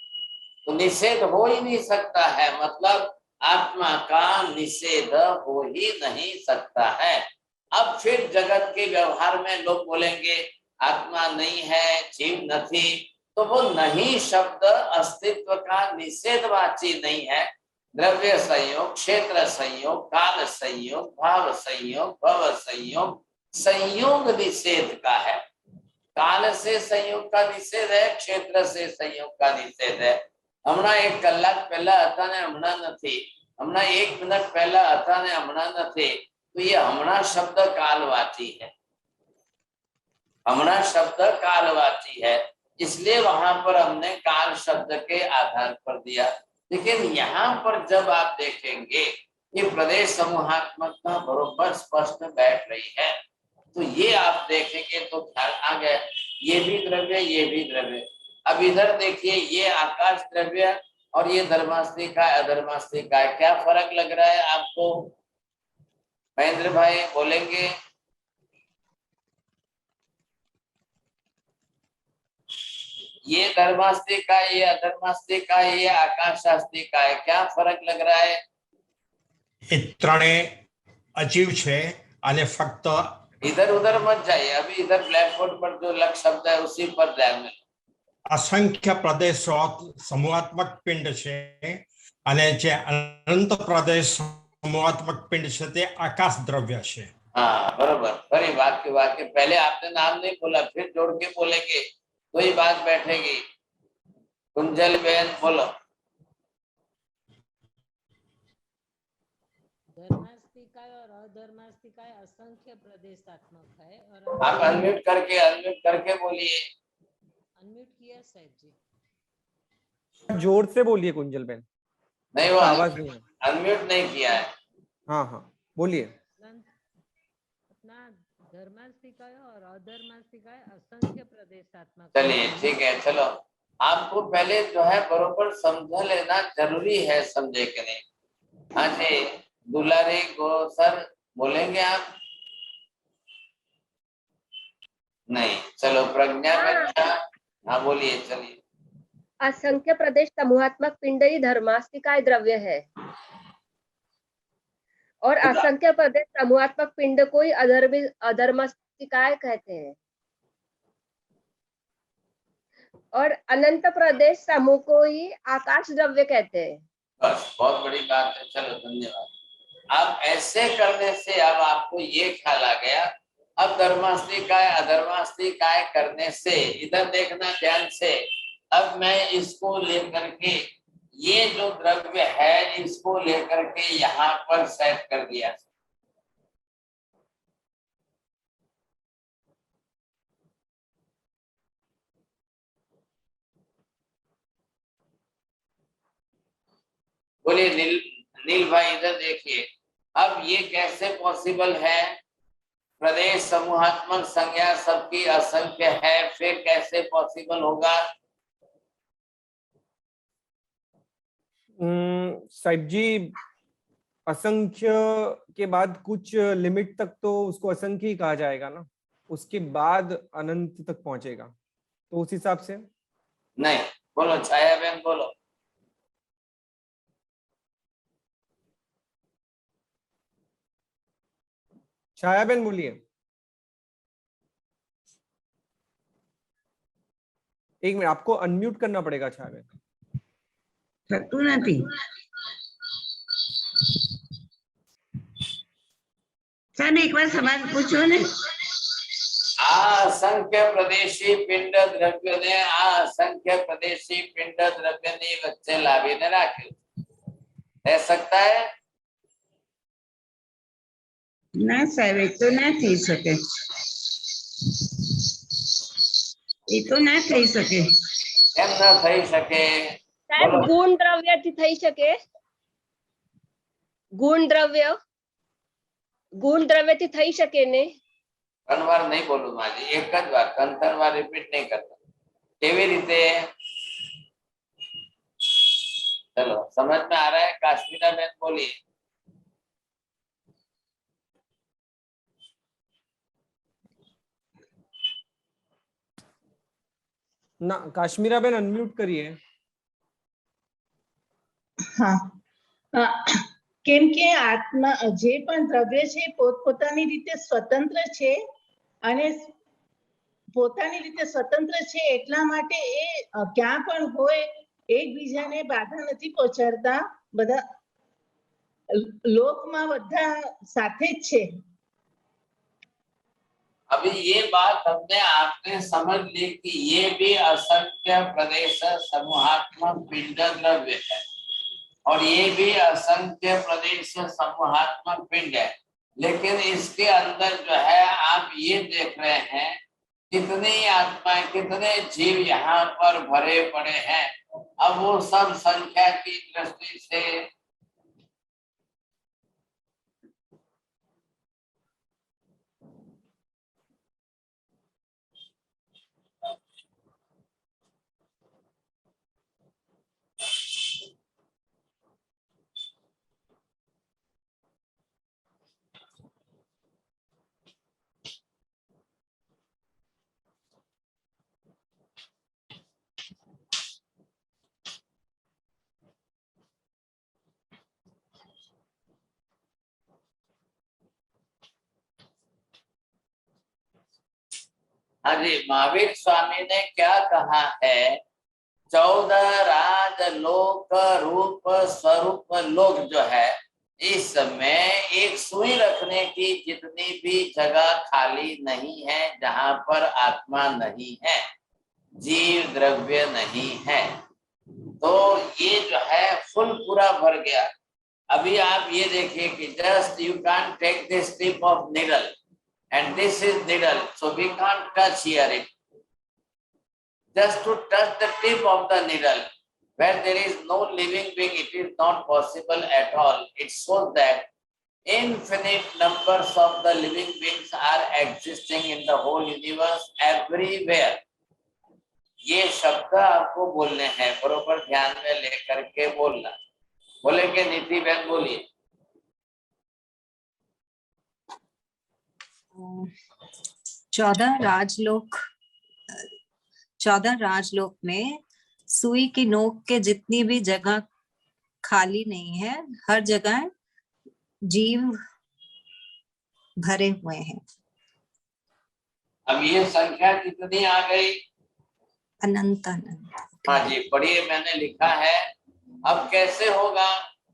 तो निषेध हो ही नहीं सकता है। मतलब आत्मा का निषेध हो ही नहीं सकता है। अब फिर जगत के व्यवहार में लोग बोलेंगे आत्मा नहीं है, जीव नहीं, तो वो नहीं शब्द अस्तित्व का निषेधवाची नहीं है। द्रव्य संयोग, क्षेत्र संयोग, काल संयोग, भाव संयोग, भव संयोग, संयोग निषेध का है। काल से संयोग का निषेध है, क्षेत्र से संयोग का निषेध है। हमना 1 કલાક पहला હતા ને હમણાં નથી, हमना 1 મિનિટ पहला હતા ને હમણાં નથી, तो ये हमना शब्द कालवाची है। हमना शब्द कालवाची है, इसलिए वहां पर हमने काल शब्द के आधार पर दिया। लेकिन यहाँ पर जब आप देखेंगे ये प्रदेश समूहात्मकता बरोबर स्पष्ट बैठ रही है, तो ये आप देखेंगे तो ख्याल आ गया, ये भी द्रव्य, ये भी द्रव्य। अब इधर देखिए, ये आकाश द्रव्य और ये धर्मास्ति का अधर्मास्ति का, क्या फर्क लग रहा है आपको? महेंद्र भाई बोलेंगे? ये धर्मास्ति का, ये अधर्मास्ति का, ये आकाशास्ति का है, क्या फर्क लग रहा है? ये ત્રણે अजीव छे અને ફક્ત इधर उधर मत जाइए, अभी इधर ब्लैक बोर्ड पर जो लक्ष्य शब्द है उसी पर ध्यान में। असंख्य प्रदेशो समूहात्मक पिंड छे અને જે અનંત प्रदेश समूहात्मक पिंड छे ते आकाश द्रव्य छे। हाँ बराबर, फरी वाक्य पहले आपने नाम नहीं बोला, फिर जोड़ के बोलेंगे तो ही बात बैठेगी। कुंजल बहन बोलो। धर्मास्तिकाय और अधर्मास्तिकाय असंख्य प्रदेशात्मक है। और आप अनम्यूट करके बोलिए। अनम्यूट किया साहब जी। जोर से बोलिए कुंजल बहन। नहीं, वो आवाज नहीं है, अनम्यूट नहीं किया है। हाँ बोलिए। अपना धर्मास्तिकाय और अधर्मास्तिकाय असंख्य प्रदेशात्मक। चलिए ठीक है, चलो आपको पहले जो है बरोबर समझ लेना जरूरी है, समझे कि नहीं? हाँ जी, दुलारी गो सर बोलेंगे आप? नहीं, चलो प्रज्ञा बेटा, हाँ बोलिए, चलिए। असंख्य प्रदेश समूहात्मक पिंड ही धर्मास्तिकाय द्रव्य है और असंख्य प्रदेश समूहात्मक पिंड को ही अधर्मास्तिकाय कहते हैं और अनंत प्रदेश समूह को ही आकाश द्रव्य कहते हैं। बस बहुत बड़ी बात है, चलो धन्यवाद। अब ऐसे करने से अब आपको ये ख्याल आ गया। अब धर्मास्तिकाय अधर्मास्तिकाय करने से इधर देखना ध्यान से। अब मैं इसको लेकर के, ये जो द्रव्य है इसको लेकर के यहाँ पर सेट कर दिया। बोलिए नील भाई इधर देखिए, अब ये कैसे पॉसिबल है? प्रदेश समूहात्मक संज्ञा सबकी असंख्य है, फिर कैसे पॉसिबल होगा? साहिब जी, असंख्य के बाद कुछ लिमिट तक तो उसको असंख्य ही कहा जाएगा ना, उसके बाद अनंत तक पहुंचेगा, तो उस हिसाब से नहीं। बोलो छाया बहन, बोलो। छाया बहन बोलिए। एक मिनट, आपको अनम्यूट करना पड़ेगा छाया बहन। થતું નથી સર એક વાર સવાલ પૂછો ને. असंख्य प्रदेशी पिंड द्रव्य ने असंख्य प्रदेशी पिंड द्रव्य ने वच्चे लावीने राख्યું, रह सकता है? ના સાહેબ એ તો ના થઈ શકે, એ તો ના થઈ શકે. કેમ ન થઈ શકે? સાહેબ ગુણ દ્રવ્યથી થઈ શકે? ગુણ દ્રવ્યથી થઈ શકે ને? ત્રણ વાર નહીં બોલું માજી, એક જ વાર, ત્રણ વાર રિપીટ નહીં કરતા. કેવી રીતે? चलो समझ में आ रहा है? काश्मीरा बहन बोलिए। ना काश्मीरा बहन अनम्यूट करिए। હા, કેમ કે આત્મા જે પણ દ્રવ્ય છે પોતપોતાની રીતે સ્વતંત્ર છે અને પોતાની રીતે સ્વતંત્ર છે એટલા માટે એ ક્યાં પણ હોય એકબીજાને બાધા નથી પહોંચાડતા, બધા લોકમાં બધા સાથે જ છે. अभी ये बात हमने आपने समझ ली कि ये भी असंख्य प्रदेश समूहात्मक पिंड द्रव्य है और ये भी असंख्य प्रदेश समूहात्मक पिंड है, लेकिन इसके अंदर जो है आप ये देख रहे हैं कितनी आत्माएं, कितने जीव यहाँ पर भरे पड़े हैं। अब वो सब संख्या की दृष्टि से हाँ जी, महावीर स्वामी ने क्या कहा है? 14 राज लोक रूप स्वरूप लोक जो है, इसमें एक सुई रखने की जितनी भी जगह खाली नहीं है जहां पर आत्मा नहीं है, जीव द्रव्य नहीं है, तो ये जो है फुल पूरा भर गया। अभी आप ये देखिए कि just you can take this tip of needle and this is needle, so we can't touch here it. Just to touch the tip of the needle, where there is no living being, it is not possible at all. It shows that infinite numbers of the living beings are existing in the whole universe, everywhere. ये शब्द आपको बोलने हैं, बरोबर ध्यान में लेकर के बोलना। बोलेंगे नीति बहन, बोलिए। 14 राजलोक में सुई की नोक के जितनी भी जगह खाली नहीं है, हर जगह जीव भरे हुए हैं। अब ये संख्या कितनी आ गई? अनंत अनंत। हाँ जी, पढ़िए, मैंने लिखा है। अब कैसे होगा?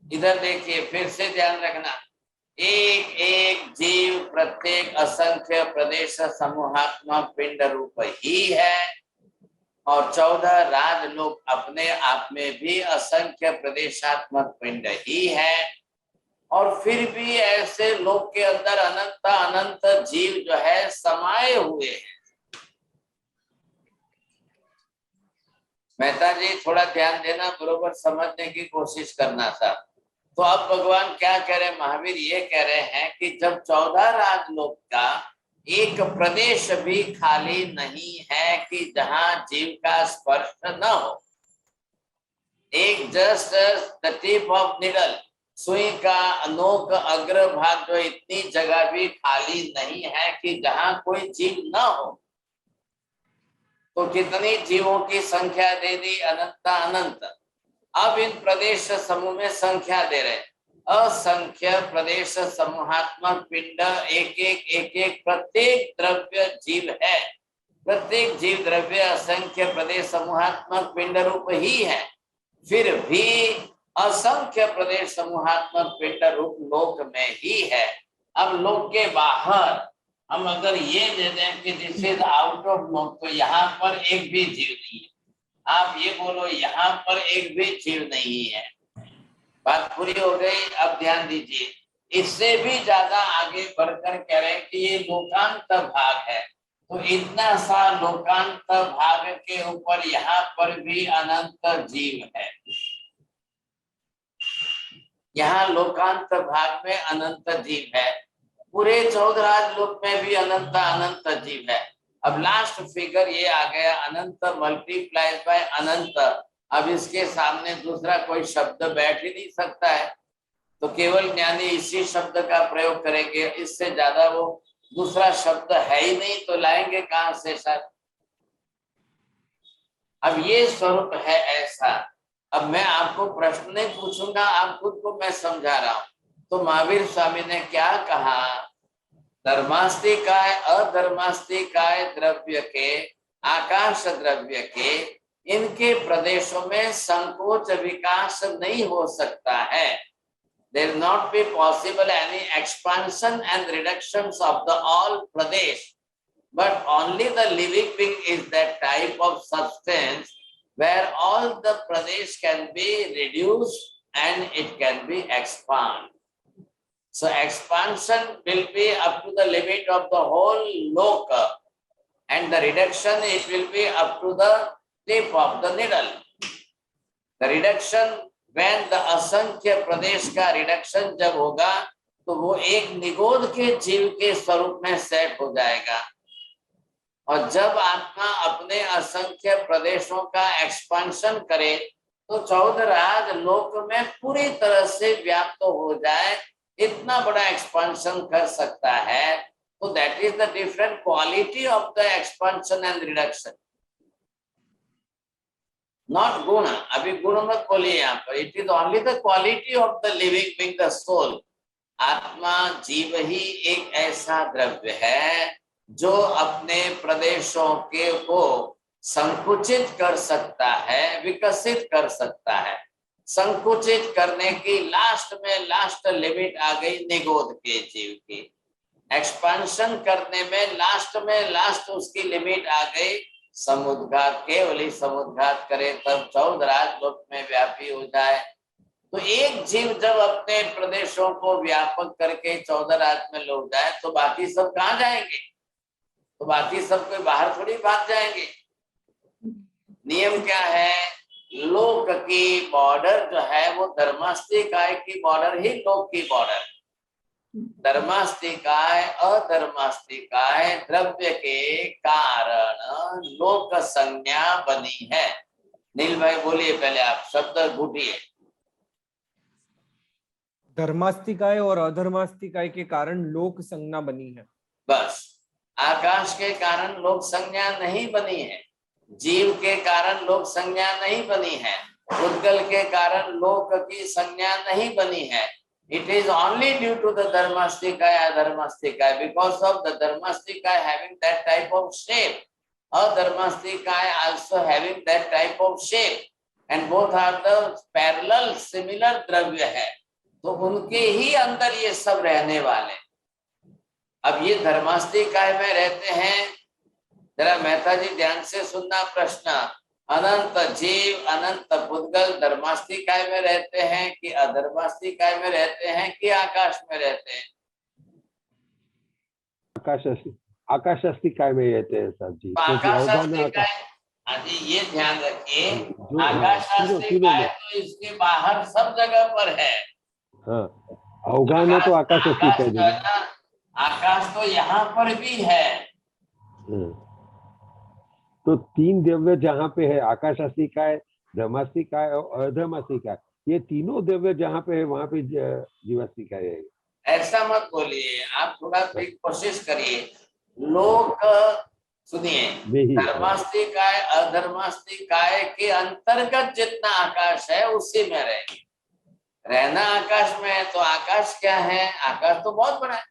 इधर देखिए, फिर से ध्यान रखना। एक एक जीव प्रत्येक असंख्य प्रदेश समूहात्मक पिंड रूप ही है और 14 राजलोक अपने आप में भी असंख्य प्रदेशात्मक पिंड ही है, और फिर भी ऐसे लोक के अंदर अनंत अनंत जीव जो है समाये हुए हैं। मेहता जी थोड़ा ध्यान देना, बरोबर समझने की कोशिश करना था। तो अब भगवान क्या कह रहे हैं, महावीर ये कह रहे हैं कि जब 14 राजलोक का एक प्रदेश भी खाली नहीं है कि जहां जीव का स्पर्श न हो, एक just the tip of needle, सुई का नोक अग्र भाग, जो इतनी जगह भी खाली नहीं है कि जहां कोई जीव न हो। तो कितनी जीवों की संख्या दे दी, अनंता अनंत। अब इन प्रदेश समूह में संख्या दे रहे, असंख्य प्रदेश समूहात्मक पिंड, एक प्रत्येक द्रव्य जीव है, प्रत्येक जीव द्रव्य असंख्य प्रदेश समूहात्मक पिंड रूप ही है। फिर भी असंख्य प्रदेश समूहात्मक पिंड रूप लोक में ही है। अब लोक के बाहर हम अगर ये दे दें कि दिस इज आउट ऑफ लोक, तो यहाँ पर एक भी जीव नहीं है। आप ये बोलो यहाँ पर एक भी जीव नहीं है, बात पूरी हो गई। अब ध्यान दीजिए, इससे भी ज्यादा आगे बढ़कर कह रहे हैं कि ये लोकांत भाग है, तो इतना सा लोकांत भाग के ऊपर यहाँ पर भी अनंत जीव है। यहाँ लोकांत भाग में अनंत जीव है, पूरे 14 लोक में भी अनंत अनंत जीव है। अब लास्ट फिगर ये आ गया, अनंत मल्टीप्लाइड बाय अनंत। अब इसके सामने दूसरा कोई शब्द बैठ ही नहीं सकता है, तो केवल ज्ञानी इसी शब्द का प्रयोग करेंगे, इससे ज्यादा वो दूसरा शब्द है ही नहीं, तो लाएंगे कहां से सर। अब ये स्वरूप है ऐसा। अब मैं आपको प्रश्न नहीं पूछूंगा, आप खुद को मैं समझा रहा हूं। तो महावीर स्वामी ने क्या कहा, धर्मास्तिकाय अधर्मास्तिकाय द्रव्य के, आकाश द्रव्य के, इनके प्रदेशों में संकोच विकास नहीं हो सकता है। There will not be possible any expansion and reductions of the all pradesh, but only the living being is that type of substance where all the pradesh can be reduced and it can be expanded. So expansion will be up to the limit of the whole loka, and the reduction it will be up to the tip of the needle. The reduction when the असंख्य प्रदेश का reduction जब होगा तो वो एक निगोद के जीव के स्वरूप में सेट हो जाएगा, और जब आत्मा अपने असंख्य प्रदेशों का एक्सपांशन करे तो 14 लोक में पूरी तरह से व्याप्त हो जाए, इतना बड़ा एक्सपांशन कर सकता है। तो that is the different quality of the expansion and reduction, not गुण। अभी गुण मत बोलिए यहाँ पर, it is only the quality of the living being, the soul. आत्मा जीव ही एक ऐसा द्रव्य है जो अपने प्रदेशों के को संकुचित कर सकता है, विकसित कर सकता है। संकुचित करने की लास्ट लिमिट आ गई निगोद के जीव की। एक्सपांशन करने में लास्ट उसकी लिमिट आ गई समुद्घात, केवल ही समुद्घात करे तब 14 लोक में व्यापी हो जाए। तो एक जीव जब अपने प्रदेशों को व्यापक करके 14 में लौट जाए तो बाकी सब कहाँ जाएंगे, तो बाकी सब कोई बाहर थोड़ी भाग जाएंगे। नियम क्या है, लोक की बॉर्डर जो है वो धर्मास्तिकाय की बॉर्डर ही लोक की बॉर्डर। धर्मास्तिकाय अधर्मास्तिकाय द्रव्य के कारण लोक संज्ञा बनी है। नील भाई बोलिए, पहले आप शब्द घुटिए। धर्मास्तिकाय और अधर्मास्तिकाय के कारण लोक संज्ञा बनी है। बस, आकाश के कारण लोक संज्ञा नहीं बनी है, जीव के कारण लोक संज्ञा नहीं बनी है, उद्गल के कारण लोक की संज्ञा नहीं बनी है। It is only due to the dharmastikaya, adharmastikaya, because of the dharmastikaya having that type of shape, adharmastikaya also having that type of shape, and both are the parallel similar द्रव्य है, तो उनके ही अंदर ये सब रहने वाले। अब ये धर्मास्तिकाय में रहते हैं, जरा मेहता जी ध्यान से सुनना प्रश्न। अनंत जीव अनंत पुद्गल धर्मास्तिकाय में रहते हैं कि अधर्मास्तिकाय में रहते हैं कि आकाश में रहते हैं? आकाशास्तिकाय में रहते हैं सर जी। हाँ जी, ये ध्यान रखिए, जो आकाश शास्त्री का है तो इसके बाहर सब जगह पर है। हाँ, अवगाहना तो आकाश आकाश अस्तित्व है जो है ना, आकाश तो यहाँ पर भी है। तो तीन द्रव्य जहाँ पे है, आकाश अस्तिकाय, धर्मास्तिकाय और अधर्मास्तिकाय, ये तीनों द्रव्य जहाँ पे है वहां पे जीवास्तिकाय है। ऐसा मत बोलिए, आप थोड़ा सी कोशिश करिए। लोग सुनिए, धर्मास्तिकाय अधर्मास्तिकाय के अंतर्गत जितना आकाश है उसी में रहेंगे। रहना आकाश में है तो आकाश क्या है, आकाश तो बहुत बड़ा है।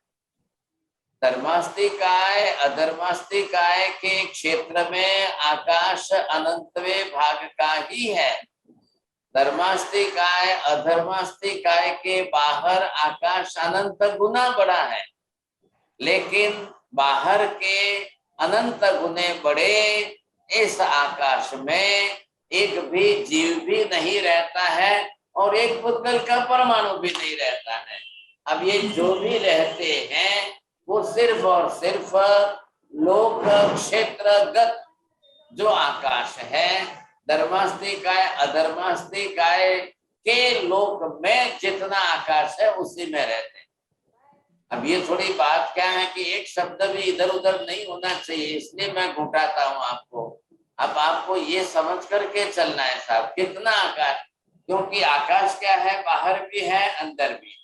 धर्मास्तिकाय अधर्मास्तिकाय के क्षेत्र में आकाश अनंतवे भाग का ही है। धर्मास्तिकाय अधर्मास्तिकाय के बाहर आकाश अनंत गुना बड़ा है, लेकिन बाहर के अनंत गुने बड़े इस आकाश में एक भी जीव भी नहीं रहता है और एक पुद्गल का परमाणु भी नहीं रहता है। अब ये जो भी रहते हैं वो सिर्फ और सिर्फ लोक क्षेत्रगत जो आकाश है, धर्मास्तिकाय अधर्मास्तिकाय के लोक में जितना आकाश है उसी में रहते हैं। अब ये थोड़ी बात क्या है कि एक शब्द भी इधर उधर नहीं होना चाहिए, इसलिए मैं घुटाता हूं आपको। अब आपको ये समझ करके चलना है साहब, कितना आकाश, क्योंकि आकाश क्या है, बाहर भी है अंदर भी।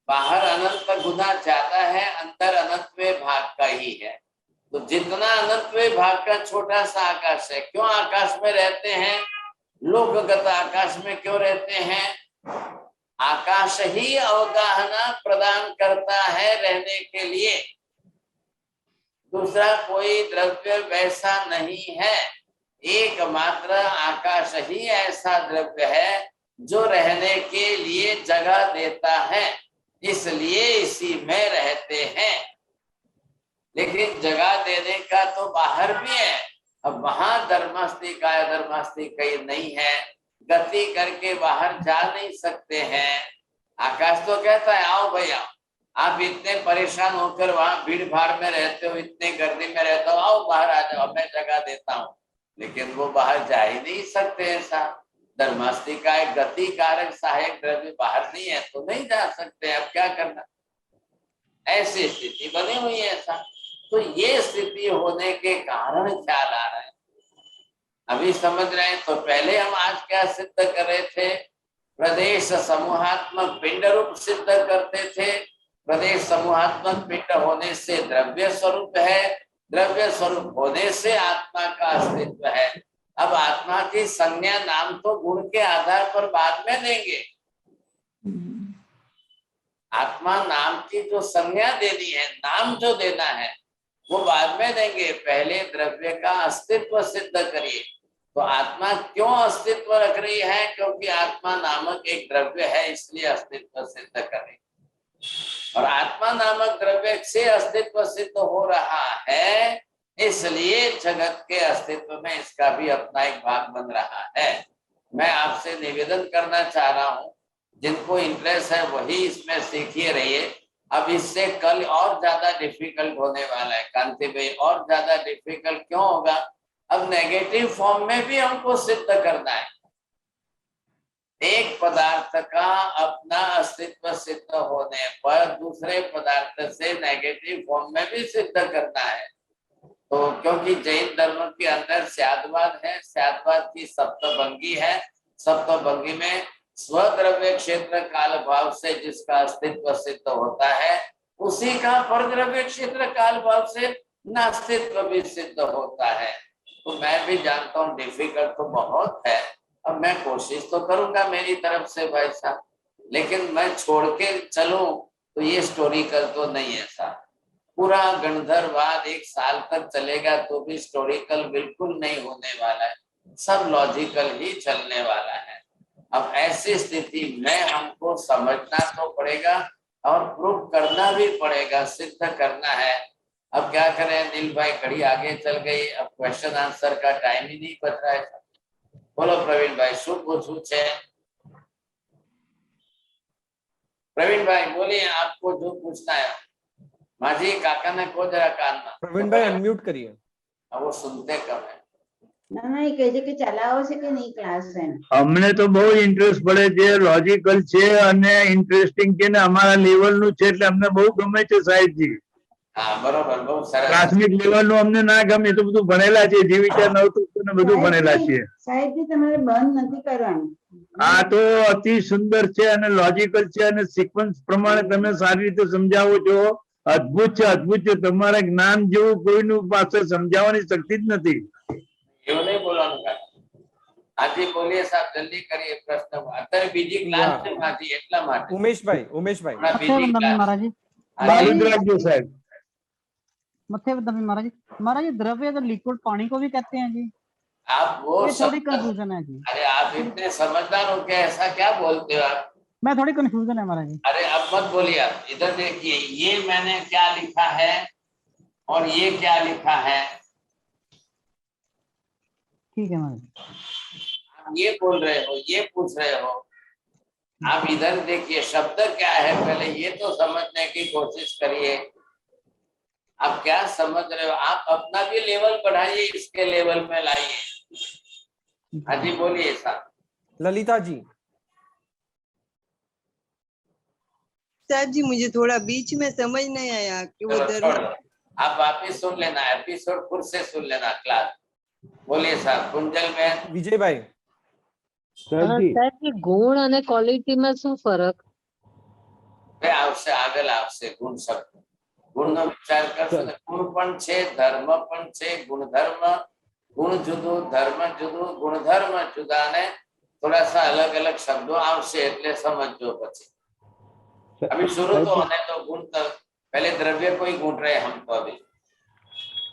बाहर अनंत गुना ज्यादा है, अंदर अनंतवें भाग का ही है। तो जितना अनंतवें भाग का छोटा सा आकाश है, क्यों आकाश में रहते हैं, लोकगत आकाश में क्यों रहते हैं? आकाश ही अवगाहना प्रदान करता है रहने के लिए, दूसरा कोई द्रव्य वैसा नहीं है। एकमात्र आकाश ही ऐसा द्रव्य है जो रहने के लिए जगह देता है, इसलिए इसी में रहते हैं। लेकिन जगह देने का तो बाहर भी है। अब वहां धर्मास्तिकाय अधर्मास्तिकाय नहीं है, गति करके बाहर जा नहीं सकते हैं। आकाश तो कहता है आओ भैया, आप इतने परेशान होकर वहां भीड़ भाड़ में रहते हो, इतने गर्दी में रहते हो, आओ बाहर आ जाओ, मैं जगह देता हूँ। लेकिन वो बाहर जा ही नहीं सकते ऐसा। धर्मास्तिकाय गति कारक सहायक द्रव्य बाहर नहीं है तो नहीं जा सकते, अब क्या करना, ऐसी स्थिति बनी हुई है ऐसा। तो ये स्थिति होने के कारण ख्याल आ रहा है, अभी समझ रहे हैं। तो पहले हम आज क्या सिद्ध कर रहे थे, प्रदेश समूहात्मक पिंड रूप सिद्ध करते थे। प्रदेश समूहात्मक पिंड होने से द्रव्य स्वरूप है, द्रव्य स्वरूप होने से आत्मा का अस्तित्व है। अब आत्मा की संज्ञा नाम तो गुण के आधार पर बाद में देंगे। आत्मा नाम की जो संज्ञा देनी है, नाम जो देना है वो बाद में देंगे, पहले द्रव्य का अस्तित्व सिद्ध करिए। तो आत्मा क्यों अस्तित्व रख रही है, क्योंकि आत्मा नामक एक द्रव्य है, इसलिए अस्तित्व सिद्ध करें। और आत्मा नामक द्रव्य से अस्तित्व सिद्ध हो रहा है, इसलिए जगत के अस्तित्व में इसका भी अपना एक भाग बन रहा है। मैं आपसे निवेदन करना चाह रहा हूं, जिनको इंटरेस्ट है वही इसमें सीखिए रहिए। अब इससे कल और ज्यादा डिफिकल्ट होने वाला है कांति भाई, और ज्यादा डिफिकल्ट क्यों होगा, अब नेगेटिव फॉर्म में भी हमको सिद्ध करना है। एक पदार्थ का अपना अस्तित्व सिद्ध होने पर दूसरे पदार्थ से नेगेटिव फॉर्म में भी सिद्ध करना है। तो क्योंकि जैन धर्म के अंदर स्यादवाद है, स्यादवाद की सप्तभंगी है, सप्तभंगी में स्वद्रव्य क्षेत्र काल भाव से जिसका अस्तित्व सिद्ध होता है, उसी का परद्रव्य क्षेत्र काल भाव से नास्तित्व भी सिद्ध होता है। तो मैं भी जानता हूँ डिफिकल्ट तो बहुत है, अब मैं कोशिश तो करूंगा मेरी तरफ से भाई साहब, लेकिन मैं छोड़ के चलूं तो ये हिस्टोरिकल तो नहीं है साहब। पूरा गणधरवाद एक साल तक चलेगा तो भी हिस्टोरिकल बिल्कुल नहीं होने वाला है, सब लॉजिकल ही चलने वाला है। अब ऐसी स्थिति में हमको समझना तो पड़ेगा और प्रूव करना भी पड़ेगा, सिद्ध करना है। अब क्या करें नील भाई, घड़ी आगे चल गई, अब क्वेश्चन आंसर का टाइम ही नहीं बच रहा है। बोलो प्रवीण भाई, શું પૂછવું છે? प्रवीण भाई बोलिए, आपको जो पूछना है। माझी काका ने को जरा कान में। प्रवीण भाई अनम्यूट करिए। अब वो सुनते कम है। ના એ કહે છે કે ચલાવો છે કે નહીં ક્લાસ એમ. અમને તો બહુ ઇન્ટરેસ્ટ પડે છે, લોજિકલ છે અને ઇન્ટરેસ્ટિંગ છે ને અમારા લેવલ નું છે એટલે અમને બહુ ગમે છે સાહેબજી. હા બરોબર, બહુ સરસ. પ્રાથમિક લેવલ નું અમને ના ગમે, તો બધું ભણેલા છે, જે વિચાર નહોતું ને બધું ભણેલા છે. સાહેબજી તમારે બંધ નથી કરવાનું. આ તો અતિ સુંદર છે અને લોજિકલ છે અને સિક્વન્સ પ્રમાણે તમે સારી રીતે સમજાવો છો. અદ્ભુત છે, અદ્ભુત છે. તમારા જ્ઞાન જેવું કોઈનું પાસે સમજાવવાની શક્તિ જ નથી. એવું નહીં બોલવાનું કાકા. હાજી બોલીએ સાહેબ, જલ્દી કરીએ પ્રશ્ન. અત્યારે બીજી ક્લાસ છે હાજી, એટલા માટે. ઉમેશભાઈ હમણાં બીજી ક્લાસ. महाराज जी ચાલુ જ રાખજો સાહેબ. मत्थे दबी महाराज जी। महाराज जी द्रव्य अगर लिक्विड पानी को भी कहते हैं जी, आप वो ये थोड़ी सब, कंफ्यूजन है जी। अरे आप इतने समझदार हो क्या, ऐसा क्या बोलते हो आप? मैं थोड़ी कंफ्यूजन है महाराज जी। अरे अब मत बोलिए आप, इधर देखिए, ये मैंने क्या लिखा है और ये क्या लिखा है। ठीक है महाराज। आप ये बोल रहे हो, ये पूछ रहे हो। आप इधर देखिए शब्द क्या है, पहले ये तो समझने की कोशिश करिए। आप क्या समझ रहे हो? आप अपना भी लेवल बढ़ाइए, इसके लेवल में लाइए। हाँ जी बोलिए साहब। ललिता जी। साहब जी मुझे थोड़ा बीच में समझ नहीं आया कि वो आप वापिस सुन लेना, एपिसोड फिर से सुन लेना क्लास। बोलिए साहब। कुंजल में विजय भाई। સાહેબ ગુણ અને ક્વોલિટી માં શું ફરક? આવશે આગળ આવશે ગુણ શબ્દ. ગુણનો વિચાર કરશો તો ગુણ પણ છે, ધર્મ પણ છે, ગુણધર્મ. ગુણ જુદું, ધર્મ જુદું, ગુણધર્મ જુદા ને थोड़ा सा अलग अलग शब्दों आवश्य એટલે समझो પછી। अभी शुरू तो होने तो गुण तो पहले द्रव्य को ही गूंथ रहे हम तो अभी।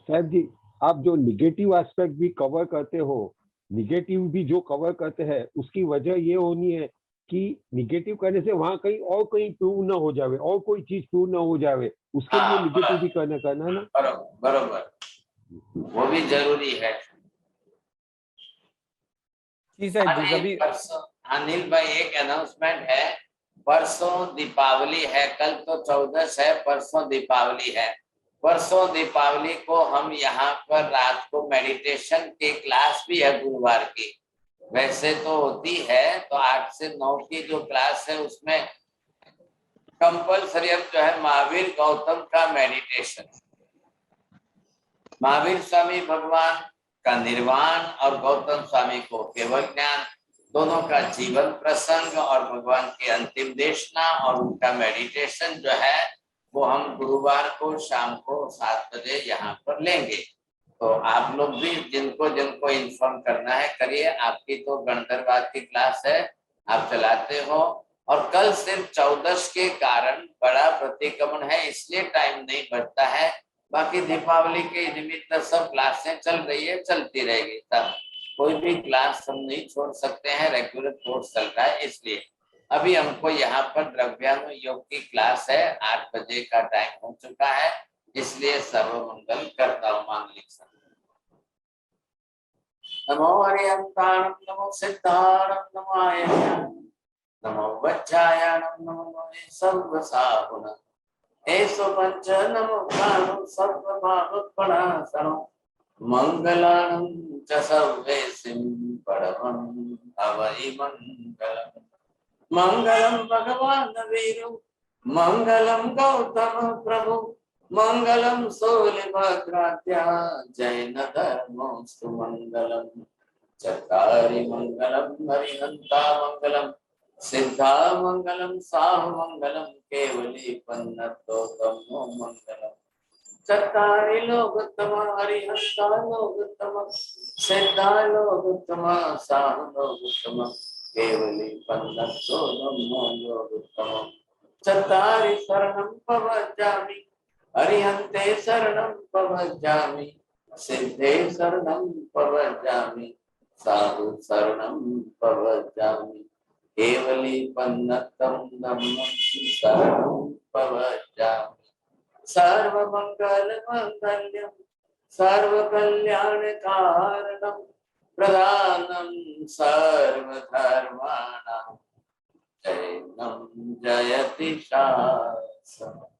साहब जी आप जो निगेटिव एस्पेक्ट भी कवर करते हो, निगेटिव भी जो कवर करते हैं, उसकी वजह ये होनी है कि निगेटिव करने से वहां कहीं और कहीं प्रूव न हो जाए और कोई चीज प्रूव न हो जाए, उसके लिए निगेटिव भी करना है ना। बरोबर, वो भी जरूरी है। अनिल भाई एक अनाउंसमेंट है, परसों दीपावली है, कल तो 14 है, परसों दीपावली है। परसों दीपावली को हम यहाँ पर रात को मेडिटेशन की क्लास भी है गुरुवार की। वैसे तो होती है तो 8 से 9 की जो क्लास है उसमें कंपलसरी अब जो है महावीर गौतम का मेडिटेशन, महावीर स्वामी भगवान का निर्वाण और गौतम स्वामी को केवल ज्ञान, दोनों का जीवन प्रसंग और भगवान की अंतिम देशना और उनका मेडिटेशन जो है वो हम गुरुवार को शाम को 7 बजे यहाँ पर लेंगे। तो आप लोग भी जिनको जिनको इन्फॉर्म करना है करिए। आपकी तो गणधरवाद की क्लास है, आप चलाते हो, और कल सिर्फ 14 के कारण बड़ा प्रतिक्रमण है इसलिए टाइम नहीं बचता है। बाकी दीपावली के निमित्त सब क्लासें चल रही है, चलती रहेगी। तब कोई भी क्लास हम नहीं छोड़ सकते हैं, रेगुलर कोर्स चल रहा है। इसलिए अभी हमको यहाँ पर द्रव्यानुयोग की क्लास है, 8 बजे का टाइम हो चुका है, इसलिए सर्व मंगल करता हूँ मांगलिक सब। नमो हरियंताणं नमो सिद्धाणं नमो आयज्ञानं नमो वज्रायणं नमो सर्वसाहुनं एषो पंच नमो काणं सर्वभावपणासनं मंगलानं च सर्वेसिं परमं अवै मंगलम्। मंगलम भगवान वीरु मंगलम गौतम प्रभु मंगलम सोलिभद्रात्या जैन धर्मोस्तु मंगलम चत्तारि मंगलम हरिहंता मंगलम सिद्धा मंगलम साहु मंगलम केवली पन्नतोतमो मंगलम चत्तारि लोकोत्तम हरिहंता लोकोत्तम सिद्धा लोकोत्तम साहु लोकोत्तम केवली पन्नतो नमो योगोत्तमं चत्तारि शरणं पवज्जामि अरिहन्ते शरणं पवज्जामि सिद्धे शरणं पवज्जामि साधु शरणं पवज्जामि केवली पन्नतं नमो शरणं पवज्जामि सर्वमंगल मंगल्यं सर्वकल्याणकारणं प्रधानं सर्वधर्माणां जयनं जयति शासनम्।